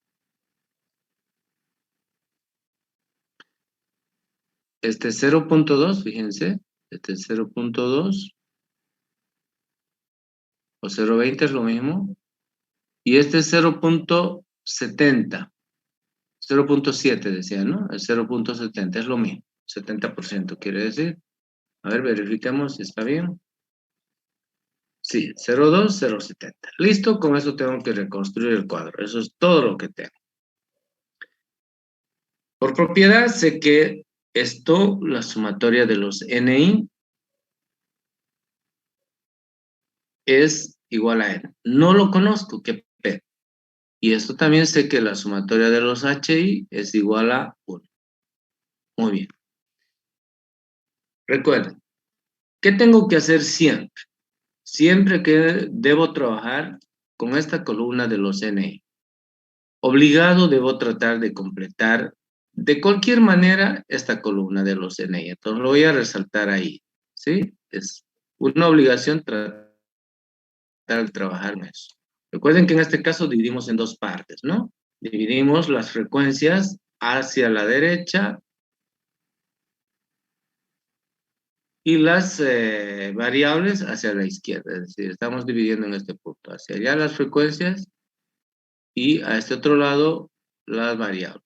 Este 0.2, fíjense, este 0.2 o 0.20 es lo mismo. Y este es 0.70, 0.7 decía, ¿no? El 0.70 es lo mismo, 70% quiere decir. A ver, verifiquemos si está bien. Sí, 0.2, 0.70. Listo, con eso tengo que reconstruir el cuadro. Eso es todo lo que tengo. Por propiedad sé que esto, la sumatoria de los NI, es igual a N. No lo conozco, qué P. Y esto también sé que la sumatoria de los HI es igual a 1. Muy bien. Recuerden, ¿qué tengo que hacer siempre? Siempre que debo trabajar con esta columna de los NI. Obligado debo tratar de completar de cualquier manera esta columna de los NI. Entonces lo voy a resaltar ahí. ¿Sí? Es una obligación tratar de trabajar en eso. Recuerden que en este caso dividimos en dos partes, ¿no? Dividimos las frecuencias hacia la derecha y las variables hacia la izquierda. Es decir, estamos dividiendo en este punto. Hacia allá las frecuencias y a este otro lado las variables.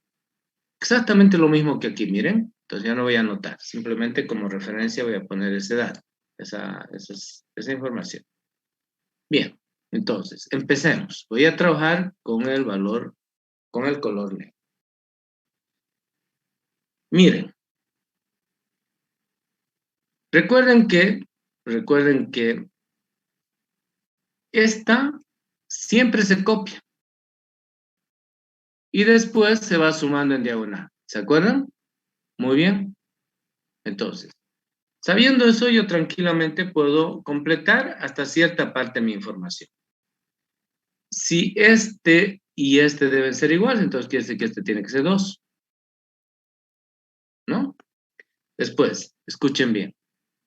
Exactamente lo mismo que aquí, miren. Entonces ya no voy a anotar. Simplemente como referencia voy a poner ese dato. esa información. Bien, entonces, empecemos. Voy a trabajar con el valor, con el color negro. Miren. Recuerden que esta siempre se copia y después se va sumando en diagonal. ¿Se acuerdan? Muy bien. Entonces, sabiendo eso, yo tranquilamente puedo completar hasta cierta parte de mi información. Si este y este deben ser iguales, entonces quiere decir que este tiene que ser 2. ¿No? Después, escuchen bien.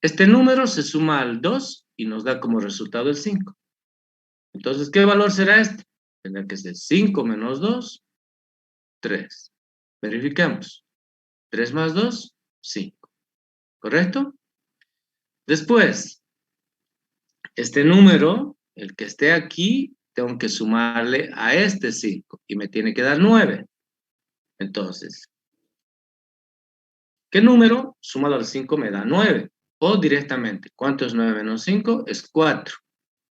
Este número se suma al 2 y nos da como resultado el 5. Entonces, ¿qué valor será este? Tendrá que ser 5 menos 2, 3. Verificamos. 3 más 2, 5. ¿Correcto? Después, este número, el que esté aquí, tengo que sumarle a este 5 y me tiene que dar 9. Entonces, ¿qué número sumado al 5 me da 9? O directamente, ¿cuánto es 9 menos 5? Es 4.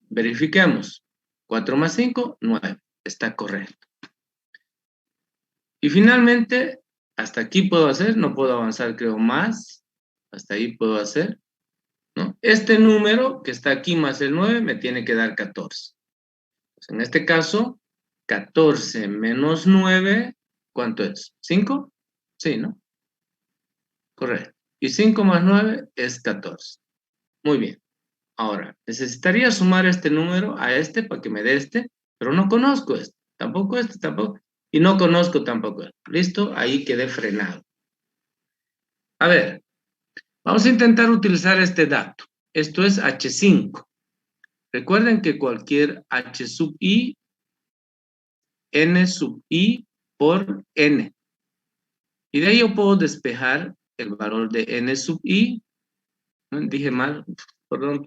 Verifiquemos. 4 más 5, 9. Está correcto. Y finalmente, hasta aquí puedo hacer, no puedo avanzar creo más. Hasta ahí puedo hacer. ¿No? Este número que está aquí más el 9 me tiene que dar 14. Pues en este caso, 14 menos 9, ¿cuánto es? ¿5? Sí, ¿no? Correcto. Y 5 más 9 es 14. Muy bien. Ahora, necesitaría sumar este número a este para que me dé este, pero no conozco este. Tampoco este, tampoco. Y no conozco tampoco este. ¿Listo? Ahí quedé frenado. A ver, vamos a intentar utilizar este dato. Esto es H5. Recuerden que cualquier H sub I, N sub I por N. Y de ahí yo puedo despejar el valor de N sub I. ¿No? Dije mal. Perdón,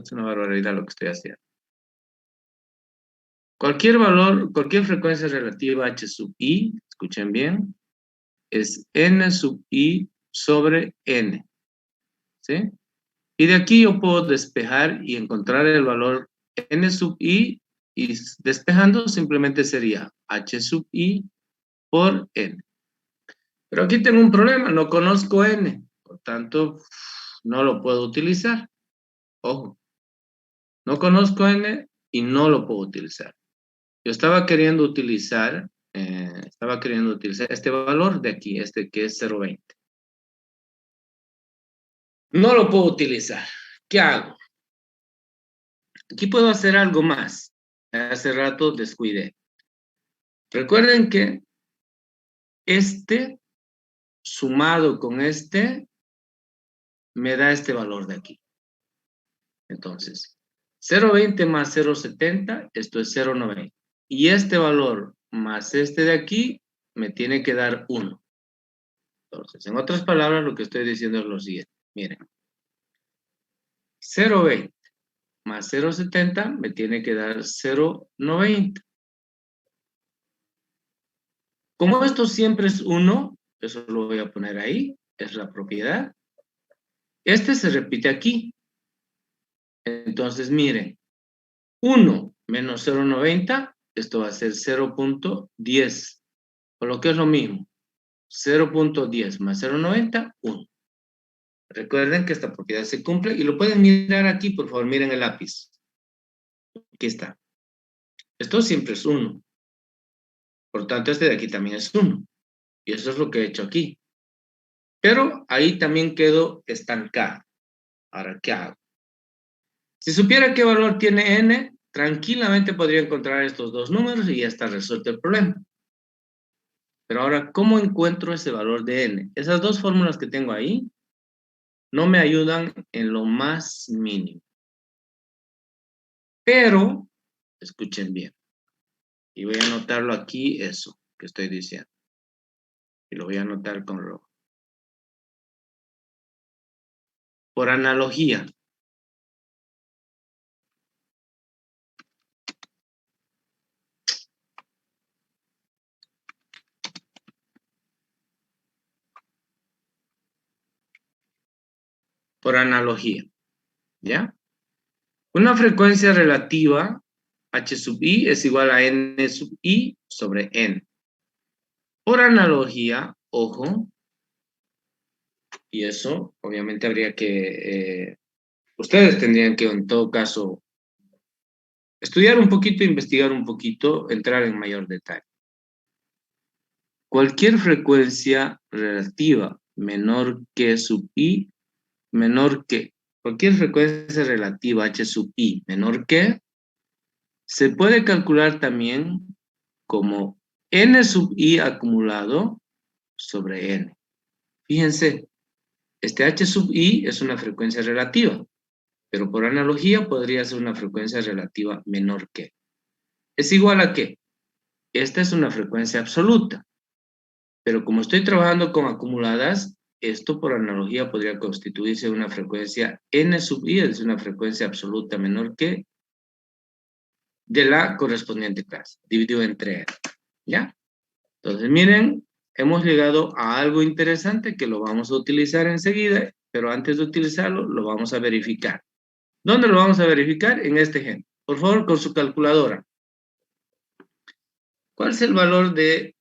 es una barbaridad lo que estoy haciendo. Cualquier valor, cualquier frecuencia relativa a H sub I, escuchen bien, es N sub I sobre N. ¿Sí? Y de aquí yo puedo despejar y encontrar el valor N sub I, y despejando simplemente sería H sub I por N. Pero aquí tengo un problema, no conozco N, por tanto, no lo puedo utilizar. Ojo, no conozco N y no lo puedo utilizar. Yo estaba queriendo utilizar este valor de aquí, este que es 0.20. No lo puedo utilizar. ¿Qué hago? Aquí puedo hacer algo más. Hace rato descuidé. Recuerden que este sumado con este me da este valor de aquí. Entonces, 0.20 más 0.70, esto es 0.90. Y este valor más este de aquí me tiene que dar 1. Entonces, en otras palabras, lo que estoy diciendo es lo siguiente. Miren. 0.20 más 0.70 me tiene que dar 0.90. Como esto siempre es 1, eso lo voy a poner ahí, es la propiedad. Este se repite aquí. Entonces, miren, 1 menos 0.90, esto va a ser 0.10, por lo que es lo mismo. 0.10 más 0.90, 1. Recuerden que esta propiedad se cumple y lo pueden mirar aquí, por favor, miren el lápiz. Aquí está. Esto siempre es 1. Por tanto, este de aquí también es 1. Y eso es lo que he hecho aquí. Pero ahí también quedo estancado. Ahora, ¿qué hago? Si supiera qué valor tiene n, tranquilamente podría encontrar estos dos números y ya está resuelto el problema. Pero ahora, ¿cómo encuentro ese valor de n? Esas dos fórmulas que tengo ahí no me ayudan en lo más mínimo. Pero, escuchen bien. Y voy a anotarlo aquí, eso que estoy diciendo. Y lo voy a anotar con rojo. Por analogía. Por analogía. Una frecuencia relativa, h sub i, es igual a n sub i sobre n. Por analogía, ojo, y eso obviamente habría que, ustedes tendrían que en todo caso estudiar un poquito, investigar un poquito, entrar en mayor detalle. Cualquier frecuencia relativa menor que sub i, cualquier frecuencia relativa h sub i menor que, se puede calcular también como n sub i acumulado sobre n. Fíjense, este h sub i es una frecuencia relativa, pero por analogía podría ser una frecuencia relativa menor que. ¿Es igual a qué? Esta es una frecuencia absoluta, pero como estoy trabajando con acumuladas, esto por analogía podría constituirse una frecuencia n sub i, es una frecuencia absoluta menor que de la correspondiente clase, dividido entre n, ¿ya? Entonces, miren, hemos llegado a algo interesante que lo vamos a utilizar enseguida, pero antes de utilizarlo, lo vamos a verificar. ¿Dónde lo vamos a verificar? En este ejemplo. Por favor, con su calculadora. ¿Cuál es el valor de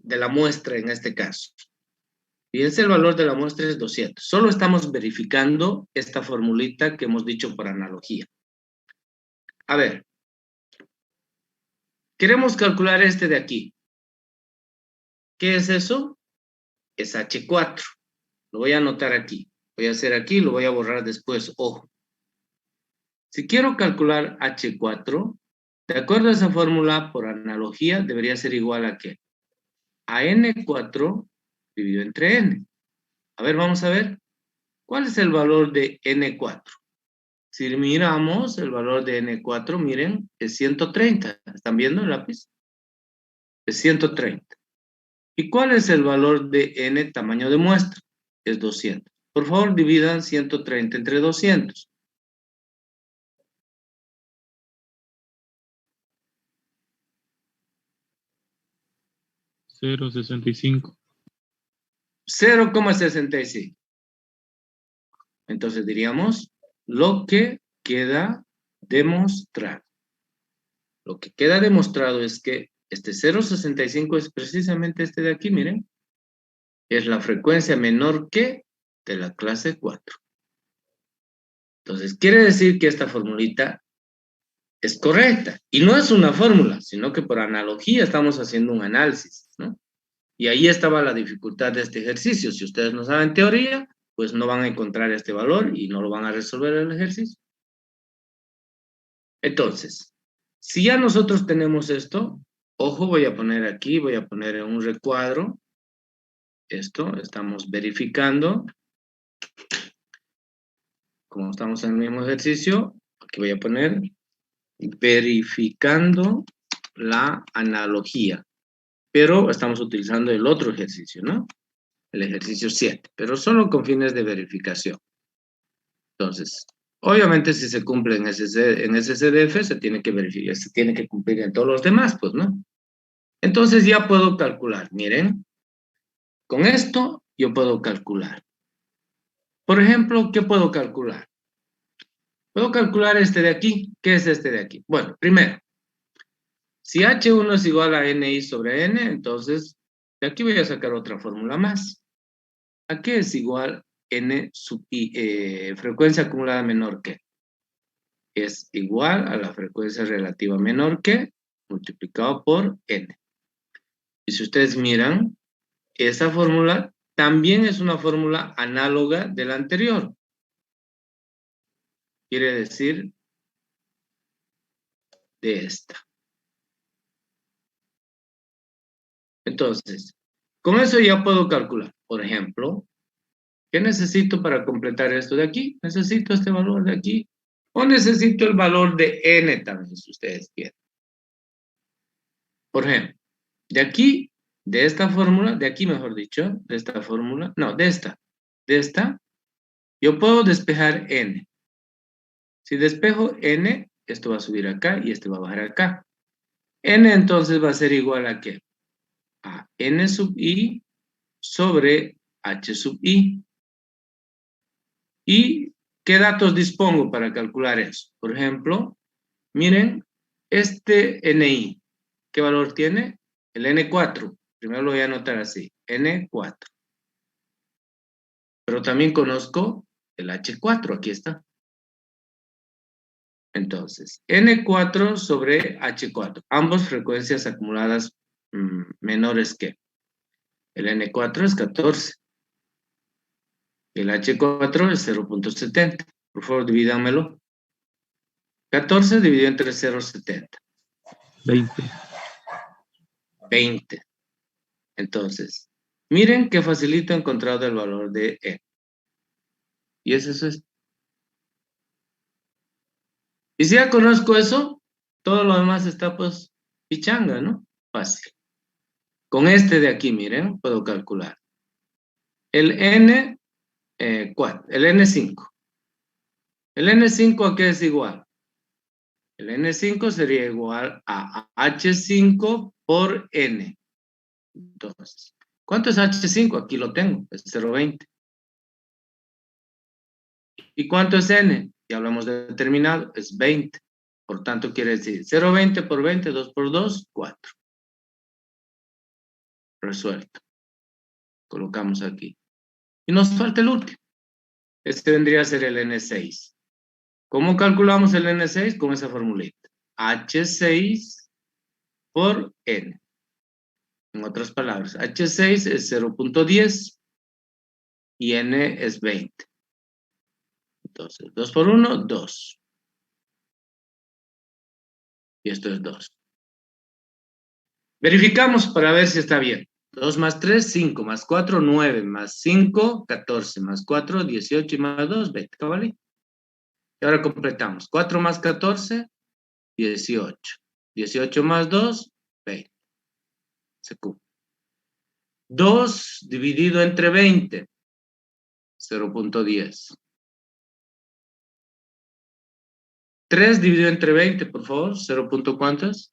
la muestra en este caso? Fíjense, el valor de la muestra es 200. Solo estamos verificando esta formulita que hemos dicho por analogía. A ver. Queremos calcular este de aquí. ¿Qué es eso? Es H4. Lo voy a anotar aquí. Voy a hacer aquí, lo voy a borrar después. Ojo. Si quiero calcular H4, de acuerdo a esa fórmula, por analogía, debería ser igual a ¿qué? A N4 dividido entre N. A ver, vamos a ver. ¿Cuál es el valor de N4? Si miramos el valor de N4, miren, es 130. ¿Están viendo el lápiz? Es 130. ¿Y cuál es el valor de N tamaño de muestra? Es 200. Por favor, dividan 130 entre 200. 0,65. 0,65. Entonces diríamos lo que queda demostrado. Lo que queda demostrado es que este 0,65 es precisamente este de aquí, miren. Es la frecuencia menor que de la clase 4. Entonces quiere decir que esta formulita es correcta. Y no es una fórmula, sino que por analogía estamos haciendo un análisis, ¿no? Y ahí estaba la dificultad de este ejercicio. Si ustedes no saben teoría, pues no van a encontrar este valor y no lo van a resolver el ejercicio. Entonces, si ya nosotros tenemos esto, ojo, voy a poner aquí, voy a poner en un recuadro. Esto, estamos verificando. Como estamos en el mismo ejercicio, aquí voy a poner verificando la analogía. Pero estamos utilizando el otro ejercicio, ¿no? El ejercicio 7, pero solo con fines de verificación. Entonces, obviamente si se cumple en ese CDF, se tiene que verificar, se tiene que cumplir en todos los demás, pues, ¿no? Entonces ya puedo calcular, miren. Con esto yo puedo calcular. Por ejemplo, ¿qué puedo calcular? Puedo calcular este de aquí. ¿Qué es este de aquí? Bueno, primero, si H1 es igual a NI sobre N, entonces de aquí voy a sacar otra fórmula más. ¿A qué es igual N sub I, frecuencia acumulada menor que? Es igual a la frecuencia relativa menor que multiplicado por N. Y si ustedes miran, esa fórmula también es una fórmula análoga de la anterior. Quiere decir de esta. Entonces, con eso ya puedo calcular. Por ejemplo, ¿qué necesito para completar esto de aquí? Necesito este valor de aquí. O necesito el valor de N también, si ustedes quieren. Por ejemplo, de aquí, de esta fórmula, de aquí mejor dicho, de esta fórmula, no, de esta, yo puedo despejar N. Si despejo N, esto va a subir acá y este va a bajar acá. N entonces va a ser igual a ¿qué? A N sub I sobre H sub I. ¿Y ¿qué datos dispongo para calcular eso? Por ejemplo, miren, este NI, ¿qué valor tiene? El N4. Primero lo voy a anotar así, N4. Pero también conozco el H4, aquí está. Entonces, N4 sobre H4, ambos frecuencias acumuladas menores que. El N4 es 14. Y el H4 es 0.70. Por favor, divídanmelo. 14 dividido entre 0.70. 20. 20. Entonces, miren qué facilito he encontrado el valor de E. Y eso es. Y si ya conozco eso, todo lo demás está pues pichanga, ¿no? Fácil. Con este de aquí, miren, puedo calcular. El N4, el N5. El N5 ¿a qué es igual? El N5 sería igual a H5 por N. Entonces, ¿cuánto es H5? Aquí lo tengo, es 0.20. ¿Y cuánto es N? Ya hablamos de determinado, es 20. Por tanto, quiere decir 0.20 por 20, 2 por 2, 4. Resuelto. Colocamos aquí. Y nos falta el último. Este vendría a ser el N6. ¿Cómo calculamos el N6? Con esa formulita. H6 por N. En otras palabras, H6 es 0.10 y N es 20. Entonces, 2 por 1, 2. Y esto es 2. Verificamos para ver si está bien. 2 más 3, 5, más 4, 9, más 5, 14, más 4, 18 y más 2, 20, ¿vale? Y ahora completamos. 4 más 14, 18. 18 más 2, 20. Se cumple. 2 dividido entre 20, 0.10. 3 dividido entre 20, por favor, 0. ¿Cuántos?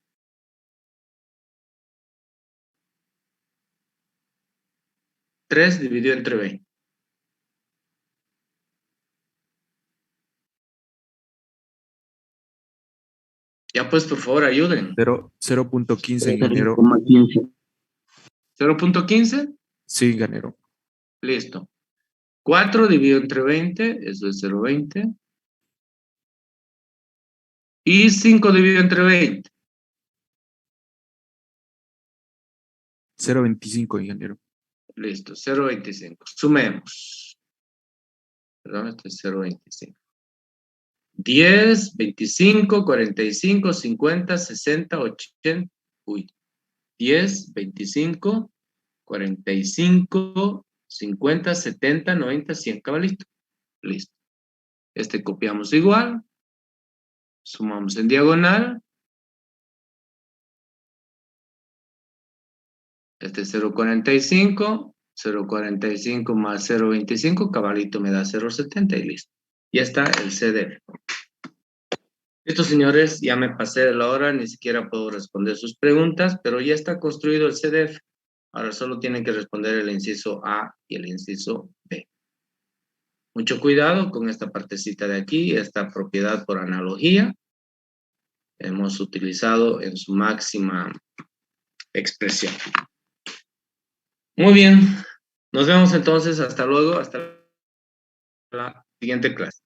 3 dividido entre 20. Ya pues, por favor, ayuden. 0.15, ingeniero. 0.15. Sí, ingeniero. Listo. 4 dividido entre 20, eso es 0.20. Y 5 dividido entre 20. 0.25, ingeniero. Listo, 0.25. Sumemos. Perdón, este es 0.25. 10, 25, 45, 50, 60, 80. Uy. 10, 25, 45, 50, 70, 90, 100. Cabalito. Listo. Este copiamos igual. Sumamos en diagonal. Este es 0.45. 0.45 más 0.25. Cabalito me da 0.70 y listo. Ya está el CDF. Listo, señores, ya me pasé de la hora, ni siquiera puedo responder sus preguntas, pero ya está construido el CDF. Ahora solo tienen que responder el inciso A y el inciso B. Mucho cuidado con esta partecita de aquí, esta propiedad por analogía. Hemos utilizado en su máxima expresión. Muy bien, nos vemos entonces, hasta luego, hasta la siguiente clase.